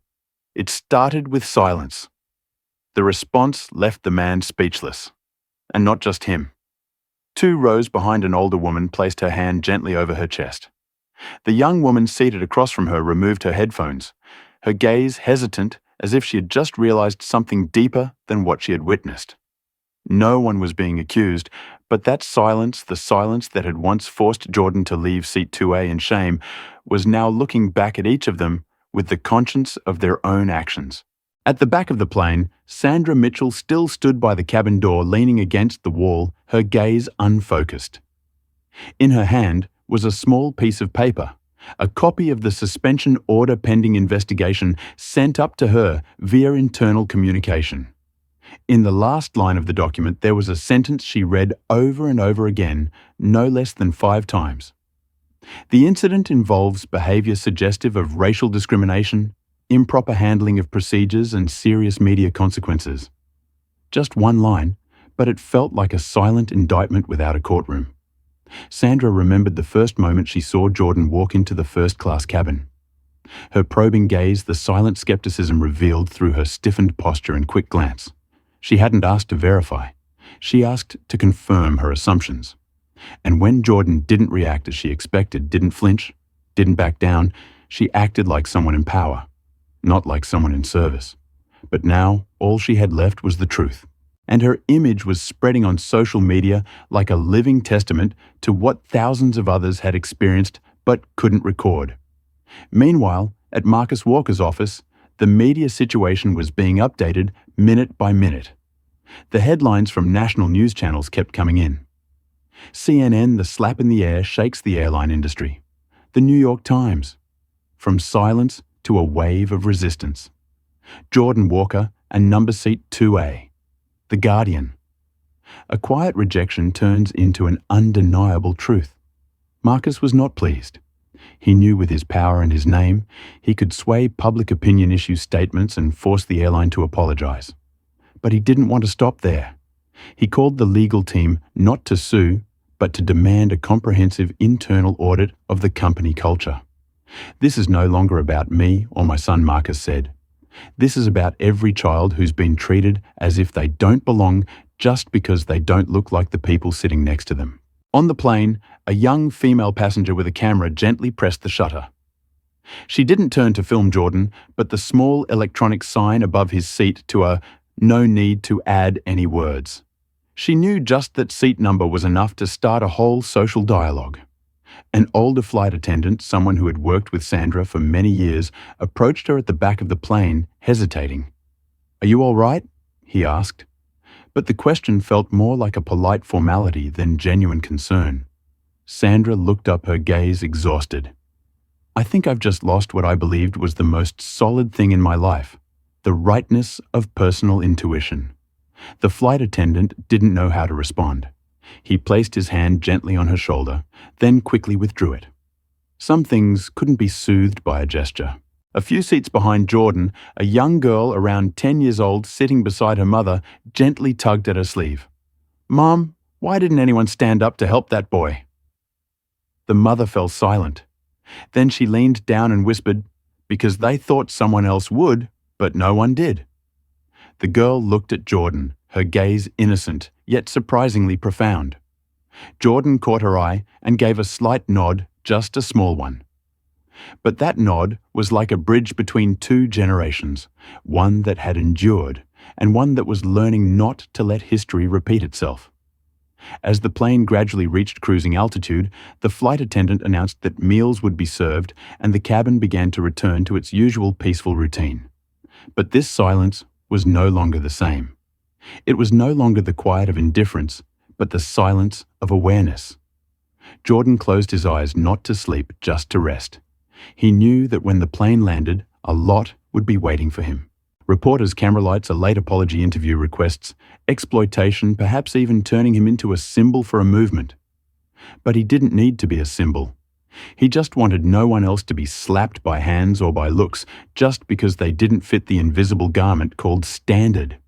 It started with silence. The response left the man speechless. And not just him. 2 rows behind an older woman placed her hand gently over her chest. The young woman seated across from her removed her headphones, her gaze hesitant as if she had just realized something deeper than what she had witnessed. No one was being accused, but that silence, the silence that had once forced Jordan to leave seat 2A in shame, was now looking back at each of them with the conscience of their own actions. At the back of the plane, Sandra Mitchell still stood by the cabin door, leaning against the wall, her gaze unfocused. In her hand was a small piece of paper, a copy of the suspension order pending investigation sent up to her via internal communication. In the last line of the document, there was a sentence she read over and over again, no less than 5 times. The incident involves behavior suggestive of racial discrimination, improper handling of procedures, and serious media consequences. Just one line, but it felt like a silent indictment without a courtroom. Sandra remembered the first moment she saw Jordan walk into the first-class cabin. Her probing gaze, the silent skepticism revealed through her stiffened posture and quick glance. She hadn't asked to verify. She asked to confirm her assumptions. And when Jordan didn't react as she expected, didn't flinch, didn't back down, she acted like someone in power. Not like someone in service. But now, all she had left was the truth. And her image was spreading on social media like a living testament to what thousands of others had experienced but couldn't record. Meanwhile, at Marcus Walker's office, the media situation was being updated minute by minute. The headlines from national news channels kept coming in. CNN, the slap in the air shakes the airline industry. The New York Times. From silence to a wave of resistance. Jordan Walker and number seat 2A, the Guardian. A quiet rejection turns into an undeniable truth. Marcus was not pleased. He knew with his power and his name, he could sway public opinion issue statements and force the airline to apologize. But he didn't want to stop there. He called the legal team not to sue, but to demand a comprehensive internal audit of the company culture. "This is no longer about me or my son," Marcus said. "This is about every child who's been treated as if they don't belong just because they don't look like the people sitting next to them." On the plane, a young female passenger with a camera gently pressed the shutter. She didn't turn to film Jordan, but the small electronic sign above his seat to a "no need to add any words." She knew just that seat number was enough to start a whole social dialogue. An older flight attendant, someone who had worked with Sandra for many years, approached her at the back of the plane, hesitating. "Are you all right?" he asked. But the question felt more like a polite formality than genuine concern. Sandra looked up, her gaze exhausted. "I think I've just lost what I believed was the most solid thing in my life, the rightness of personal intuition." The flight attendant didn't know how to respond. He placed his hand gently on her shoulder, then quickly withdrew it. Some things couldn't be soothed by a gesture. A few seats behind Jordan, a young girl around 10 years old sitting beside her mother gently tugged at her sleeve. "Mom, why didn't anyone stand up to help that boy?" The mother fell silent. Then she leaned down and whispered, "Because they thought someone else would, but no one did." The girl looked at Jordan, her gaze innocent, yet surprisingly profound. Jordan caught her eye and gave a slight nod, just a small one. But that nod was like a bridge between two generations, one that had endured and one that was learning not to let history repeat itself. As the plane gradually reached cruising altitude, the flight attendant announced that meals would be served and the cabin began to return to its usual peaceful routine. But this silence was no longer the same. It was no longer the quiet of indifference, but the silence of awareness. Jordan closed his eyes not to sleep, just to rest. He knew that when the plane landed, a lot would be waiting for him. Reporters, camera lights, a late apology, interview requests, exploitation, perhaps even turning him into a symbol for a movement. But he didn't need to be a symbol. He just wanted no one else to be slapped by hands or by looks just because they didn't fit the invisible garment called standard.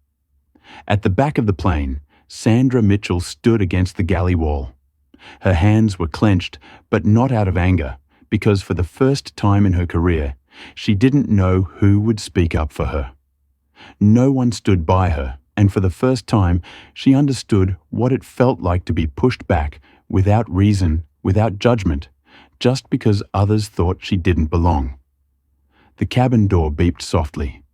At the back of the plane, Sandra Mitchell stood against the galley wall. Her hands were clenched, but not out of anger, because for the first time in her career, she didn't know who would speak up for her. No one stood by her, and for the first time, she understood what it felt like to be pushed back without reason, without judgment, just because others thought she didn't belong. The cabin door beeped softly.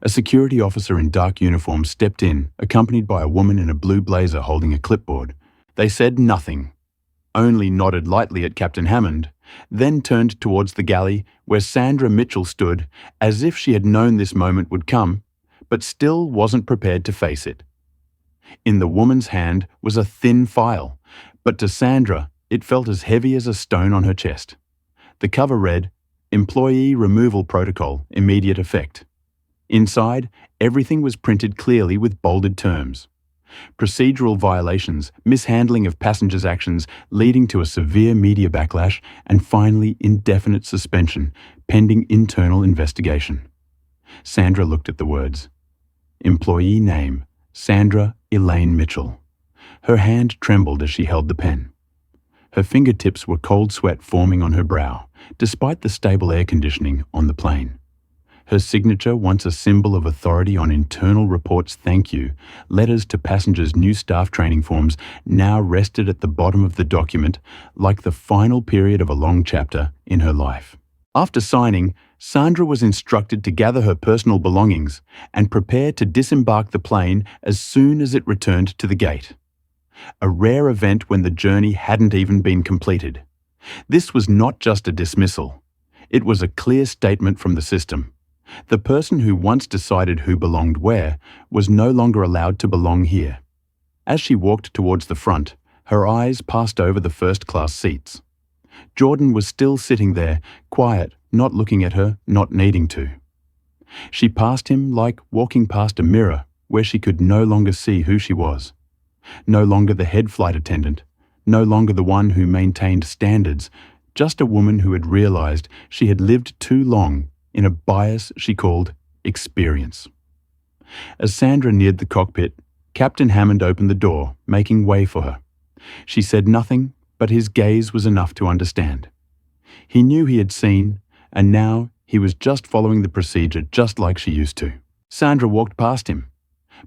A security officer in dark uniform stepped in, accompanied by a woman in a blue blazer holding a clipboard. They said nothing, only nodded lightly at Captain Hammond, then turned towards the galley where Sandra Mitchell stood, as if she had known this moment would come, but still wasn't prepared to face it. In the woman's hand was a thin file, but to Sandra, it felt as heavy as a stone on her chest. The cover read, "Employee Removal Protocol, Immediate Effect." Inside, everything was printed clearly with bolded terms. Procedural violations, mishandling of passengers' actions leading to a severe media backlash, and finally indefinite suspension, pending internal investigation. Sandra looked at the words. Employee name, Sandra Elaine Mitchell. Her hand trembled as she held the pen. Her fingertips were cold sweat forming on her brow, despite the stable air conditioning on the plane. Her signature, once a symbol of authority on internal reports thank you, letters to passengers' new staff training forms, now rested at the bottom of the document like the final period of a long chapter in her life. After signing, Sandra was instructed to gather her personal belongings and prepare to disembark the plane as soon as it returned to the gate. A rare event when the journey hadn't even been completed. This was not just a dismissal. It was a clear statement from the system. The person who once decided who belonged where was no longer allowed to belong here. As she walked towards the front, her eyes passed over the first-class seats. Jordan was still sitting there, quiet, not looking at her, not needing to. She passed him like walking past a mirror where she could no longer see who she was. No longer the head flight attendant, no longer the one who maintained standards, just a woman who had realized she had lived too long in a bias she called experience. As Sandra neared the cockpit, Captain Hammond opened the door, making way for her. She said nothing, but his gaze was enough to understand. He knew he had seen, and now he was just following the procedure just like she used to. Sandra walked past him.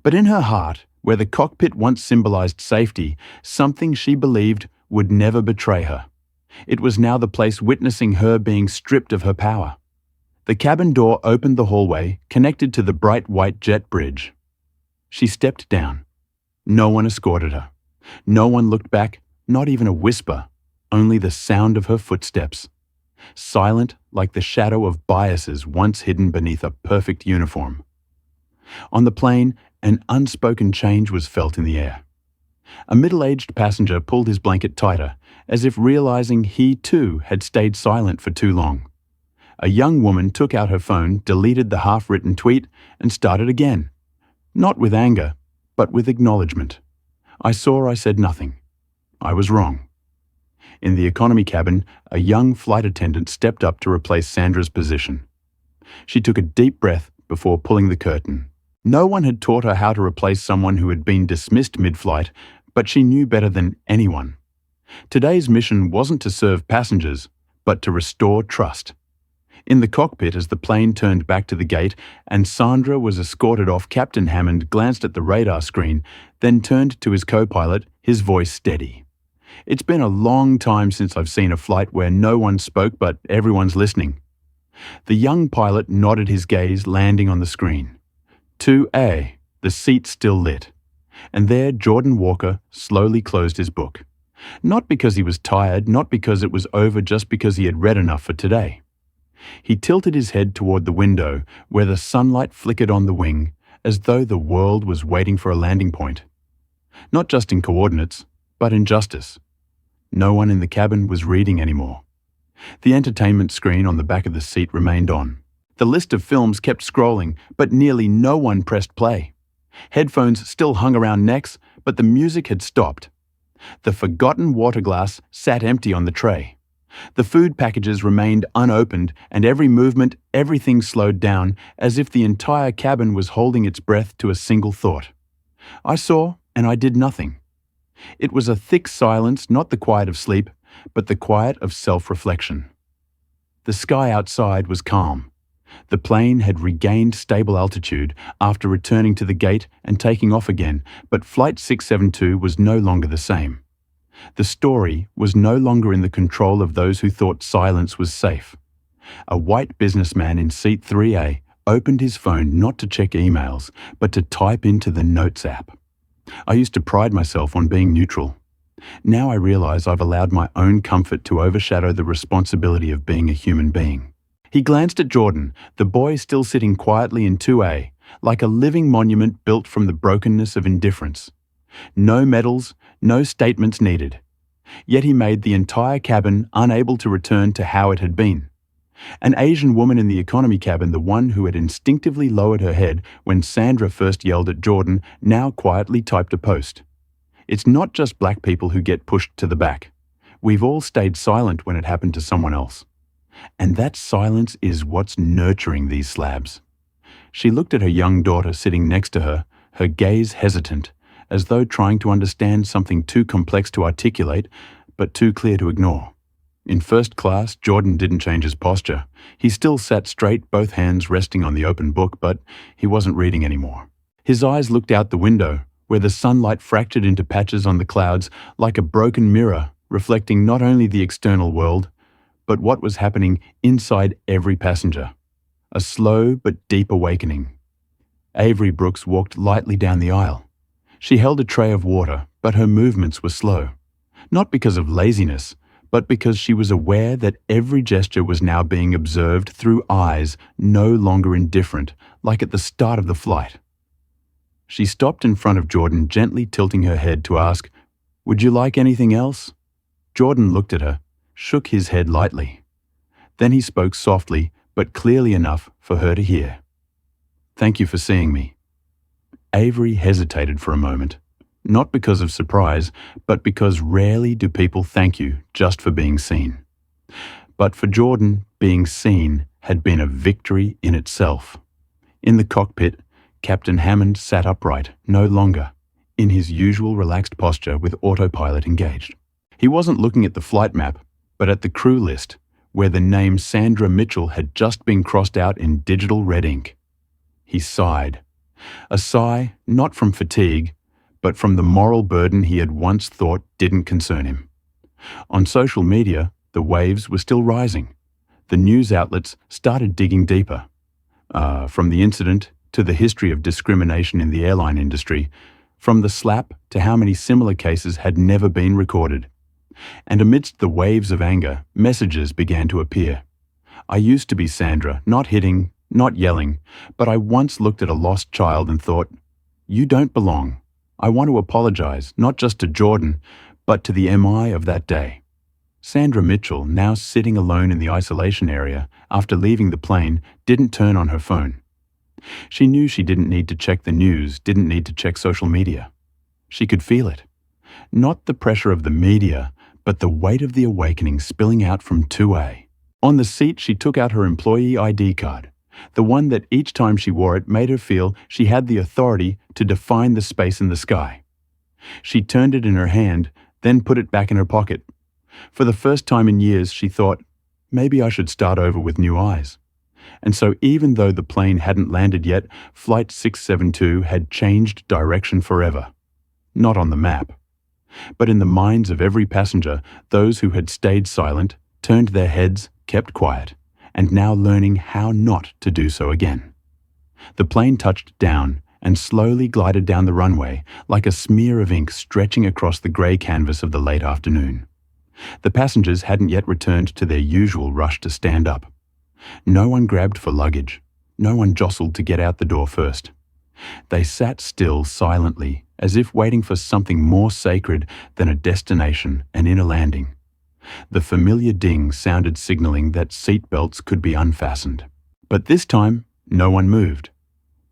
But in her heart, where the cockpit once symbolized safety, something she believed would never betray her. It was now the place witnessing her being stripped of her power. The cabin door opened the hallway, connected to the bright white jet bridge. She stepped down. No one escorted her. No one looked back, not even a whisper, only the sound of her footsteps. Silent like the shadow of biases once hidden beneath a perfect uniform. On the plane, an unspoken change was felt in the air. A middle-aged passenger pulled his blanket tighter, as if realizing he too had stayed silent for too long. A young woman took out her phone, deleted the half-written tweet, and started again. Not with anger, but with acknowledgement. I said nothing. I was wrong. In the economy cabin, a young flight attendant stepped up to replace Sandra's position. She took a deep breath before pulling the curtain. No one had taught her how to replace someone who had been dismissed mid-flight, but she knew better than anyone. Today's mission wasn't to serve passengers, but to restore trust. In the cockpit, as the plane turned back to the gate and Sandra was escorted off, Captain Hammond glanced at the radar screen, then turned to his co-pilot, his voice steady. It's been a long time since I've seen a flight where no one spoke but everyone's listening. The young pilot nodded, his gaze landing on the screen. 2A, the seat still lit. And there Jordan Walker slowly closed his book. Not because he was tired, not because it was over, just because he had read enough for today. He tilted his head toward the window where the sunlight flickered on the wing, as though the world was waiting for a landing point. Not just in coordinates, but in justice. No one in the cabin was reading anymore. The entertainment screen on the back of the seat remained on. The list of films kept scrolling, but nearly no one pressed play. Headphones still hung around necks, but the music had stopped. The forgotten water glass sat empty on the tray. The food packages remained unopened, and every movement, everything slowed down, as if the entire cabin was holding its breath to a single thought. I saw, and I did nothing. It was a thick silence, not the quiet of sleep, but the quiet of self-reflection. The sky outside was calm. The plane had regained stable altitude after returning to the gate and taking off again, but Flight 672 was no longer the same. The story was no longer in the control of those who thought silence was safe. A white businessman in seat 3A opened his phone not to check emails, but to type into the Notes app. I used to pride myself on being neutral. Now I realize I've allowed my own comfort to overshadow the responsibility of being a human being. He glanced at Jordan, the boy still sitting quietly in 2A, like a living monument built from the brokenness of indifference. No medals, no statements needed. Yet he made the entire cabin unable to return to how it had been. An Asian woman in the economy cabin, the one who had instinctively lowered her head when Sandra first yelled at Jordan, now quietly typed a post. It's not just black people who get pushed to the back. We've all stayed silent when it happened to someone else. And that silence is what's nurturing these slabs. She looked at her young daughter sitting next to her, her gaze hesitant, as though trying to understand something too complex to articulate, but too clear to ignore. In first class, Jordan didn't change his posture. He still sat straight, both hands resting on the open book, but he wasn't reading anymore. His eyes looked out the window, where the sunlight fractured into patches on the clouds like a broken mirror, reflecting not only the external world, but what was happening inside every passenger. A slow but deep awakening. Avery Brooks walked lightly down the aisle. She held a tray of water, but her movements were slow. Not because of laziness, but because she was aware that every gesture was now being observed through eyes no longer indifferent, like at the start of the flight. She stopped in front of Jordan, gently tilting her head to ask, "Would you like anything else?" Jordan looked at her, shook his head lightly. Then he spoke softly, but clearly enough for her to hear. Thank you for seeing me." Avery hesitated for a moment, not because of surprise, but because rarely do people thank you just for being seen. But for Jordan, being seen had been a victory in itself. In the cockpit, Captain Hammond sat upright, no longer, in his usual relaxed posture with autopilot engaged. He wasn't looking at the flight map, but at the crew list, where the name Sandra Mitchell had just been crossed out in digital red ink. He sighed. A sigh not from fatigue, but from the moral burden he had once thought didn't concern him. On social media, the waves were still rising. The news outlets started digging deeper. From the incident to the history of discrimination in the airline industry, from the slap to how many similar cases had never been recorded. And amidst the waves of anger, messages began to appear. "I used to be Sandra, not hitting, not yelling, but I once looked at a lost child and thought, 'You don't belong. I want to apologize, not just to Jordan, but to the MI of that day.'" Sandra Mitchell, now sitting alone in the isolation area after leaving the plane, didn't turn on her phone. She knew she didn't need to check the news, didn't need to check social media. She could feel it. Not the pressure of the media, but the weight of the awakening spilling out from 2A. On the seat, she took out her employee ID card, the one that each time she wore it made her feel she had the authority to define the space in the sky. She turned it in her hand, then put it back in her pocket. For the first time in years, she thought, maybe I should start over with new eyes. And so even though the plane hadn't landed yet, Flight 672 had changed direction forever. Not on the map. But in the minds of every passenger, those who had stayed silent, turned their heads, kept quiet, and now learning how not to do so again. The plane touched down and slowly glided down the runway like a smear of ink stretching across the grey canvas of the late afternoon. The passengers hadn't yet returned to their usual rush to stand up. No one grabbed for luggage. No one jostled to get out the door first. They sat still silently, as if waiting for something more sacred than a destination and in a landing. The familiar ding sounded signaling that seat belts could be unfastened. But this time, no one moved.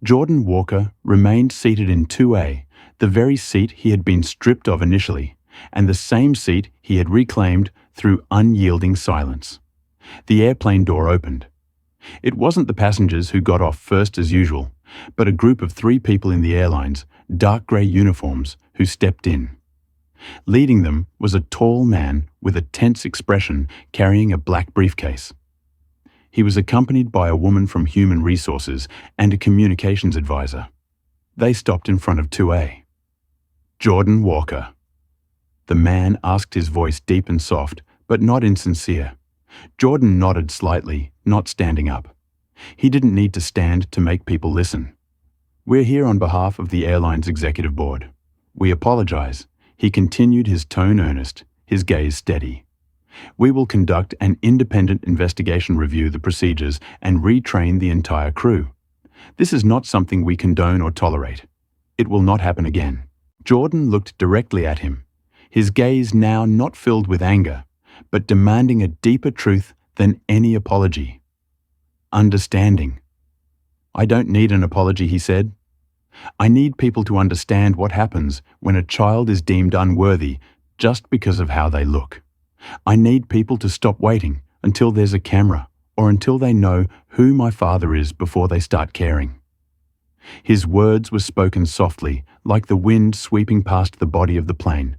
Jordan Walker remained seated in 2A, the very seat he had been stripped of initially, and the same seat he had reclaimed through unyielding silence. The airplane door opened. It wasn't the passengers who got off first as usual, but a group of 3 people in the airline's dark grey uniforms who stepped in. Leading them was a tall man with a tense expression carrying a black briefcase. He was accompanied by a woman from Human Resources and a communications advisor. They stopped in front of 2A. "Jordan Walker." The man asked, his voice deep and soft, but not insincere. Jordan nodded slightly, not standing up. He didn't need to stand to make people listen. "We're here on behalf of the airline's executive board. We apologize." He continued, his tone earnest, his gaze steady. "We will conduct an independent investigation, review the procedures, and retrain the entire crew. This is not something we condone or tolerate. It will not happen again." Jordan looked directly at him, his gaze now not filled with anger, but demanding a deeper truth than any apology. Understanding. "I don't need an apology," he said. "I need people to understand what happens when a child is deemed unworthy just because of how they look. I need people to stop waiting until there's a camera or until they know who my father is before they start caring." His words were spoken softly, like the wind sweeping past the body of the plane,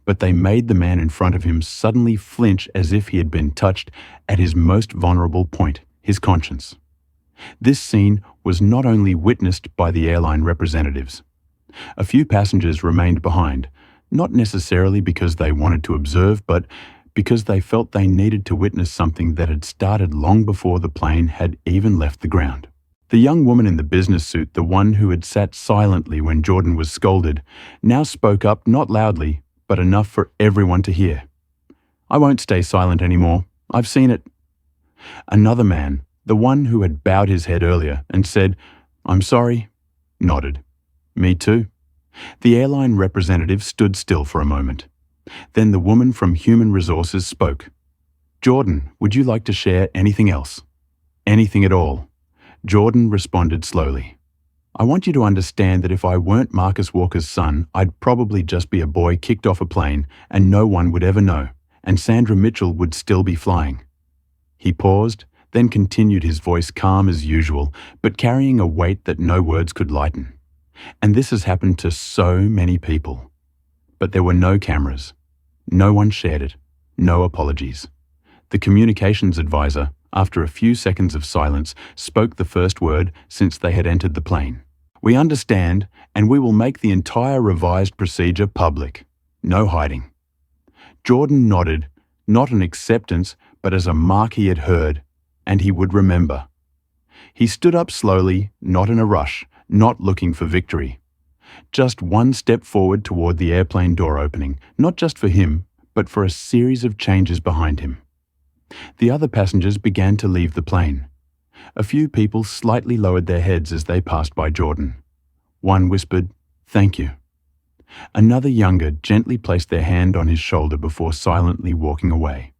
but they made the man in front of him suddenly flinch as if he had been touched at his most vulnerable point, his conscience. This scene was not only witnessed by the airline representatives. A few passengers remained behind, not necessarily because they wanted to observe, but because they felt they needed to witness something that had started long before the plane had even left the ground. The young woman in the business suit, the one who had sat silently when Jordan was scolded, now spoke up, not loudly, but enough for everyone to hear. "I won't stay silent anymore. I've seen it." Another man, the one who had bowed his head earlier and said, "I'm sorry," nodded. "Me too." The airline representative stood still for a moment. Then the woman from Human Resources spoke. "Jordan, would you like to share anything else?" "Anything at all." Jordan responded slowly. I want you to understand that if I weren't Marcus Walker's son, I'd probably just be a boy kicked off a plane and no one would ever know, and Sandra Mitchell would still be flying." He paused, then continued, his voice calm as usual, but carrying a weight that no words could lighten. "And this has happened to so many people. But there were no cameras. No one shared it. No apologies." The communications advisor, after a few seconds of silence, spoke the first word since they had entered the plane. "We understand, and we will make the entire revised procedure public. No hiding." Jordan nodded, not an acceptance, but as a mark he had heard, and he would remember. He stood up slowly, not in a rush, not looking for victory. Just one step forward toward the airplane door opening, not just for him, but for a series of changes behind him. The other passengers began to leave the plane. A few people slightly lowered their heads as they passed by Jordan. One whispered, "Thank you." Another, younger, gently placed their hand on his shoulder before silently walking away.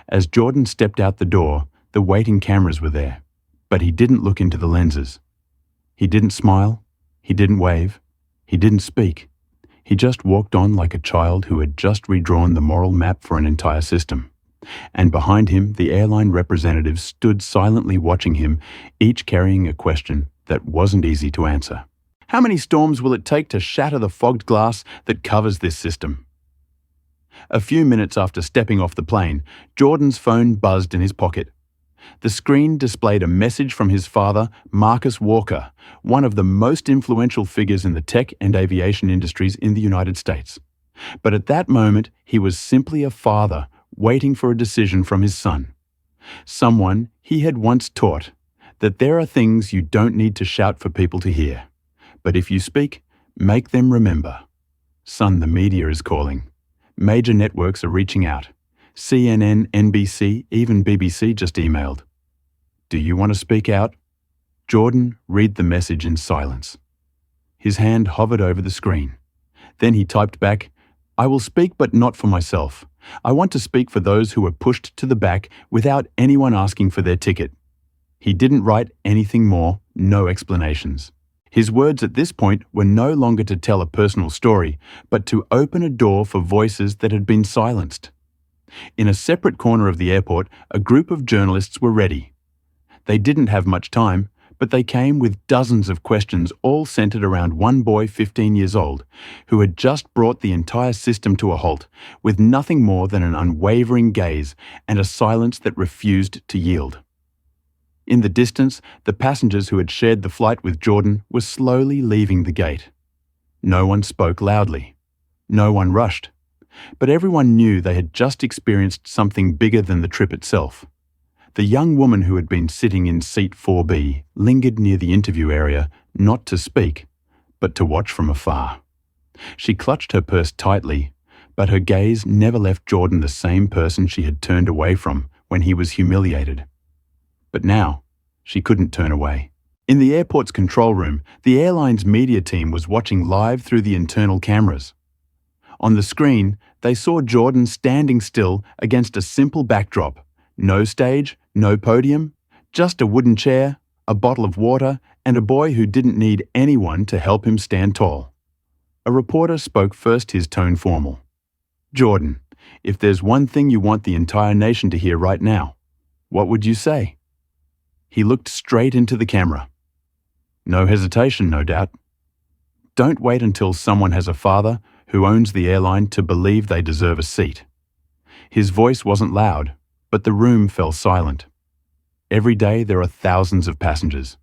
As Jordan stepped out the door, the waiting cameras were there, but he didn't look into the lenses. He didn't smile, he didn't wave, he didn't speak. He just walked on like a child who had just redrawn the moral map for an entire system. And behind him, the airline representatives stood silently watching him, each carrying a question that wasn't easy to answer. How many storms will it take to shatter the fogged glass that covers this system? A few minutes after stepping off the plane, Jordan's phone buzzed in his pocket. The screen displayed a message from his father, Marcus Walker, one of the most influential figures in the tech and aviation industries in the United States. But at that moment, he was simply a father waiting for a decision from his son. Someone he had once taught that there are things you don't need to shout for people to hear. But if you speak, make them remember. Son, the media is calling. Major networks are reaching out. CNN, NBC, even BBC just emailed. Do you want to speak out? Jordan read the message in silence. His hand hovered over the screen. Then he typed back, "I will speak, but not for myself. I want to speak for those who were pushed to the back without anyone asking for their ticket." He didn't write anything more, no explanations. His words at this point were no longer to tell a personal story, but to open a door for voices that had been silenced. In a separate corner of the airport, a group of journalists were ready. They didn't have much time, but they came with dozens of questions, all centered around one boy 15 years old, who had just brought the entire system to a halt, with nothing more than an unwavering gaze and a silence that refused to yield. In the distance, the passengers who had shared the flight with Jordan were slowly leaving the gate. No one spoke loudly. No one rushed. But everyone knew they had just experienced something bigger than the trip itself. The young woman who had been sitting in seat 4B lingered near the interview area, not to speak, but to watch from afar. She clutched her purse tightly, but her gaze never left Jordan the same person she had turned away from when he was humiliated. But now, she couldn't turn away. In the airport's control room, the airline's media team was watching live through the internal cameras. On the screen, they saw Jordan standing still against a simple backdrop. No stage, no podium, just a wooden chair, a bottle of water, and a boy who didn't need anyone to help him stand tall. A reporter spoke first, his tone formal. "Jordan, if there's one thing you want the entire nation to hear right now, what would you say?" He looked straight into the camera. No hesitation, no doubt. Don't wait until someone has a father who owns the airline to believe they deserve a seat. His voice wasn't loud, but the room fell silent. Every day there are thousands of passengers.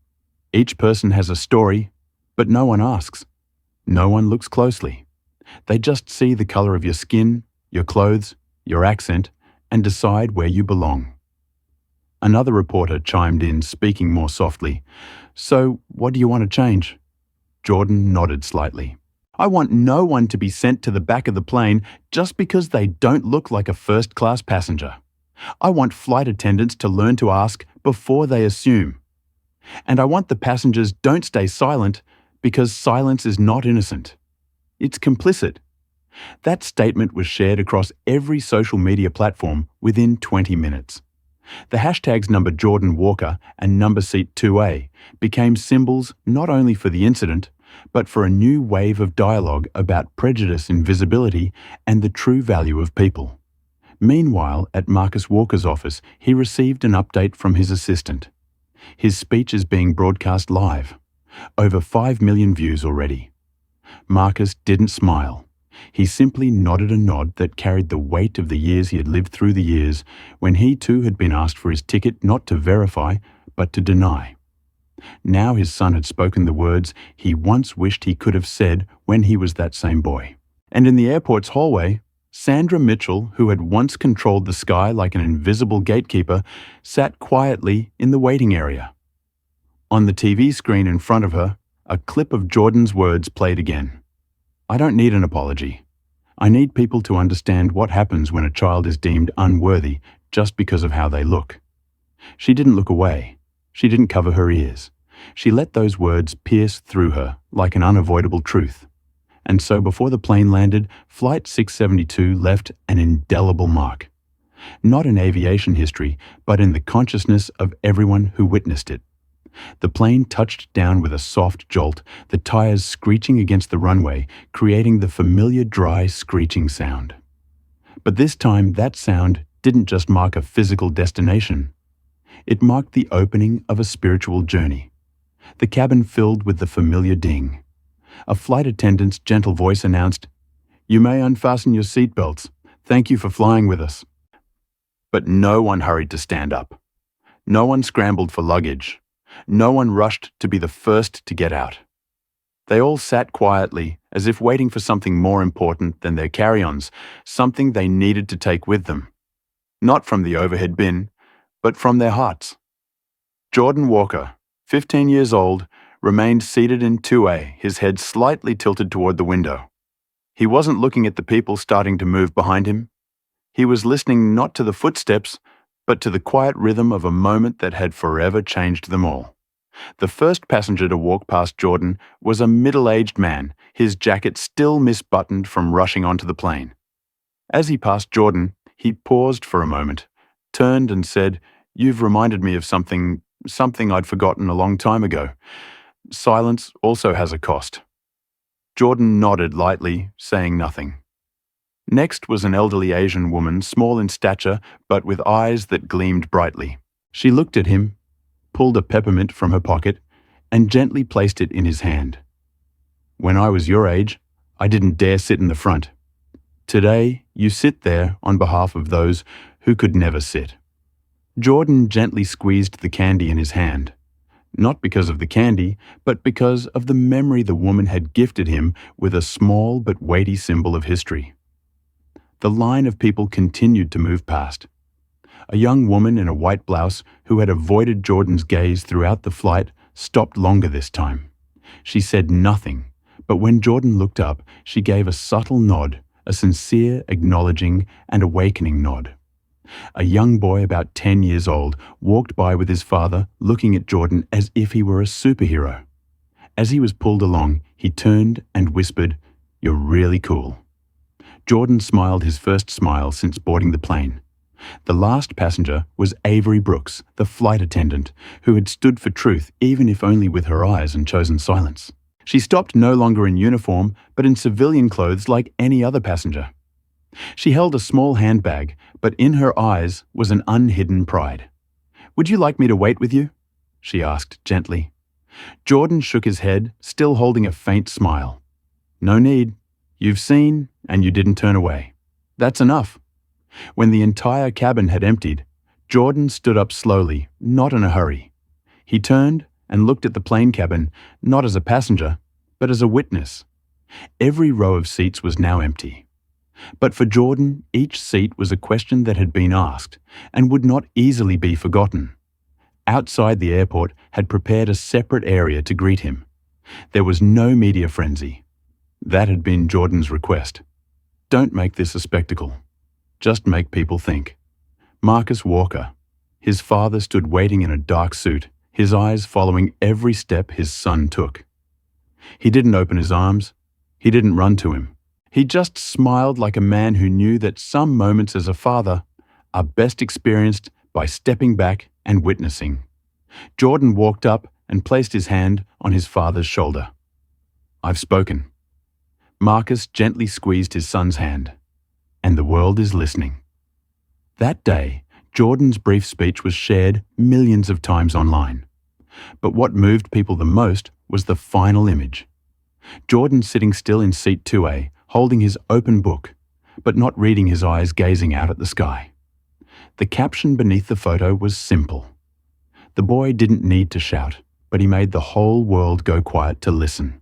Each person has a story, but no one asks. No one looks closely. They just see the color of your skin, your clothes, your accent, and decide where you belong. Another reporter chimed in, speaking more softly. "So, what do you want to change?" Jordan nodded slightly. "I want no one to be sent to the back of the plane just because they don't look like a first-class passenger. I want flight attendants to learn to ask before they assume. And I want the passengers don't stay silent because silence is not innocent. It's complicit." That statement was shared across every social media platform within 20 minutes. The hashtags number Jordan Walker and number seat 2A became symbols not only for the incident, but for a new wave of dialogue about prejudice in visibility and the true value of people. Meanwhile, at Marcus Walker's office, he received an update from his assistant. His speech is being broadcast live. Over 5 million views already. Marcus didn't smile. He simply nodded a nod that carried the weight of the years he had lived through the years when he too had been asked for his ticket not to verify, but to deny. Now his son had spoken the words he once wished he could have said when he was that same boy. And in the airport's hallway, Sandra Mitchell, who had once controlled the sky like an invisible gatekeeper, sat quietly in the waiting area. On the TV screen in front of her, a clip of Jordan's words played again. "I don't need an apology. I need people to understand what happens when a child is deemed unworthy just because of how they look." She didn't look away. She didn't cover her ears. She let those words pierce through her like an unavoidable truth. And so before the plane landed, Flight 672 left an indelible mark. Not in aviation history, but in the consciousness of everyone who witnessed it. The plane touched down with a soft jolt, the tires screeching against the runway, creating the familiar dry screeching sound. But this time, that sound didn't just mark a physical destination. It marked the opening of a spiritual journey. The cabin filled with the familiar ding. A flight attendant's gentle voice announced, "You may unfasten your seatbelts. Thank you for flying with us." But no one hurried to stand up. No one scrambled for luggage. No one rushed to be the first to get out. They all sat quietly, as if waiting for something more important than their carry-ons, something they needed to take with them. Not from the overhead bin, but from their hearts. Jordan Walker, 15 years old, remained seated in 2A, his head slightly tilted toward the window. He wasn't looking at the people starting to move behind him. He was listening not to the footsteps, but to the quiet rhythm of a moment that had forever changed them all. The first passenger to walk past Jordan was a middle-aged man, his jacket still misbuttoned from rushing onto the plane. As he passed Jordan, he paused for a moment, turned and said, "You've reminded me of something I'd forgotten a long time ago. Silence also has a cost." Jordan nodded lightly, saying nothing. Next was an elderly Asian woman, small in stature, but with eyes that gleamed brightly. She looked at him, pulled a peppermint from her pocket, and gently placed it in his hand. "When I was your age, I didn't dare sit in the front. Today, you sit there on behalf of those who could never sit." Jordan gently squeezed the candy in his hand. Not because of the candy, but because of the memory the woman had gifted him with a small but weighty symbol of history. The line of people continued to move past. A young woman in a white blouse who had avoided Jordan's gaze throughout the flight stopped longer this time. She said nothing, but when Jordan looked up, she gave a subtle nod, a sincere, acknowledging, and awakening nod. A young boy about 10 years old walked by with his father, looking at Jordan as if he were a superhero. As he was pulled along, he turned and whispered, "You're really cool." Jordan smiled his first smile since boarding the plane. The last passenger was Avery Brooks, the flight attendant, who had stood for truth even if only with her eyes and chosen silence. She stopped no longer in uniform, but in civilian clothes like any other passenger. She held a small handbag, but in her eyes was an unhidden pride. "Would you like me to wait with you?" she asked gently. Jordan shook his head, still holding a faint smile. "No need. You've seen, and you didn't turn away. That's enough." When the entire cabin had emptied, Jordan stood up slowly, not in a hurry. He turned and looked at the plane cabin, not as a passenger, but as a witness. Every row of seats was now empty. But for Jordan, each seat was a question that had been asked and would not easily be forgotten. Outside the airport had prepared a separate area to greet him. There was no media frenzy. That had been Jordan's request. Don't make this a spectacle. Just make people think. Marcus Walker. His father stood waiting in a dark suit, his eyes following every step his son took. He didn't open his arms. He didn't run to him. He just smiled like a man who knew that some moments as a father are best experienced by stepping back and witnessing. Jordan walked up and placed his hand on his father's shoulder. "I've spoken." Marcus gently squeezed his son's hand. "And the world is listening." That day, Jordan's brief speech was shared millions of times online. But what moved people the most was the final image. Jordan sitting still in seat 2A, holding his open book, but not reading, his eyes gazing out at the sky. The caption beneath the photo was simple. The boy didn't need to shout, but he made the whole world go quiet to listen.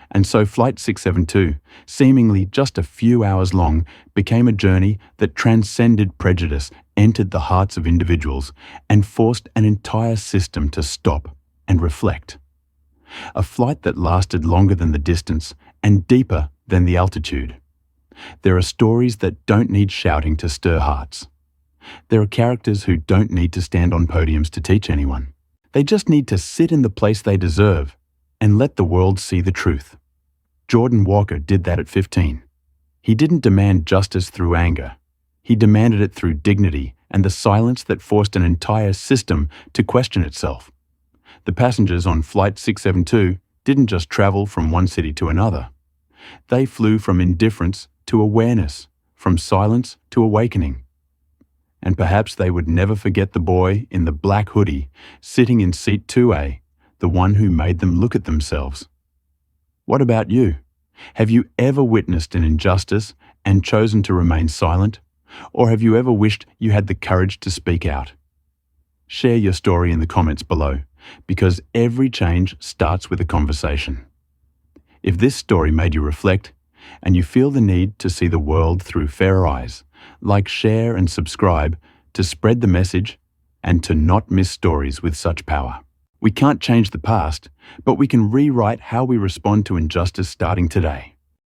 And so Flight 672, seemingly just a few hours long, became a journey that transcended prejudice, entered the hearts of individuals, and forced an entire system to stop and reflect. A flight that lasted longer than the distance and deeper than the altitude. There are stories that don't need shouting to stir hearts. There are characters who don't need to stand on podiums to teach anyone. They just need to sit in the place they deserve and let the world see the truth. Jordan Walker did that at 15. He didn't demand justice through anger. He demanded it through dignity and the silence that forced an entire system to question itself. The passengers on Flight 672 didn't just travel from one city to another. They flew from indifference to awareness, from silence to awakening. And perhaps they would never forget the boy in the black hoodie sitting in seat 2A, the one who made them look at themselves. What about you? Have you ever witnessed an injustice and chosen to remain silent? Or have you ever wished you had the courage to speak out? Share your story in the comments below, because every change starts with a conversation. If this story made you reflect, and you feel the need to see the world through fairer eyes, like, share and subscribe to spread the message and to not miss stories with such power. We can't change the past, but we can rewrite how we respond to injustice starting today.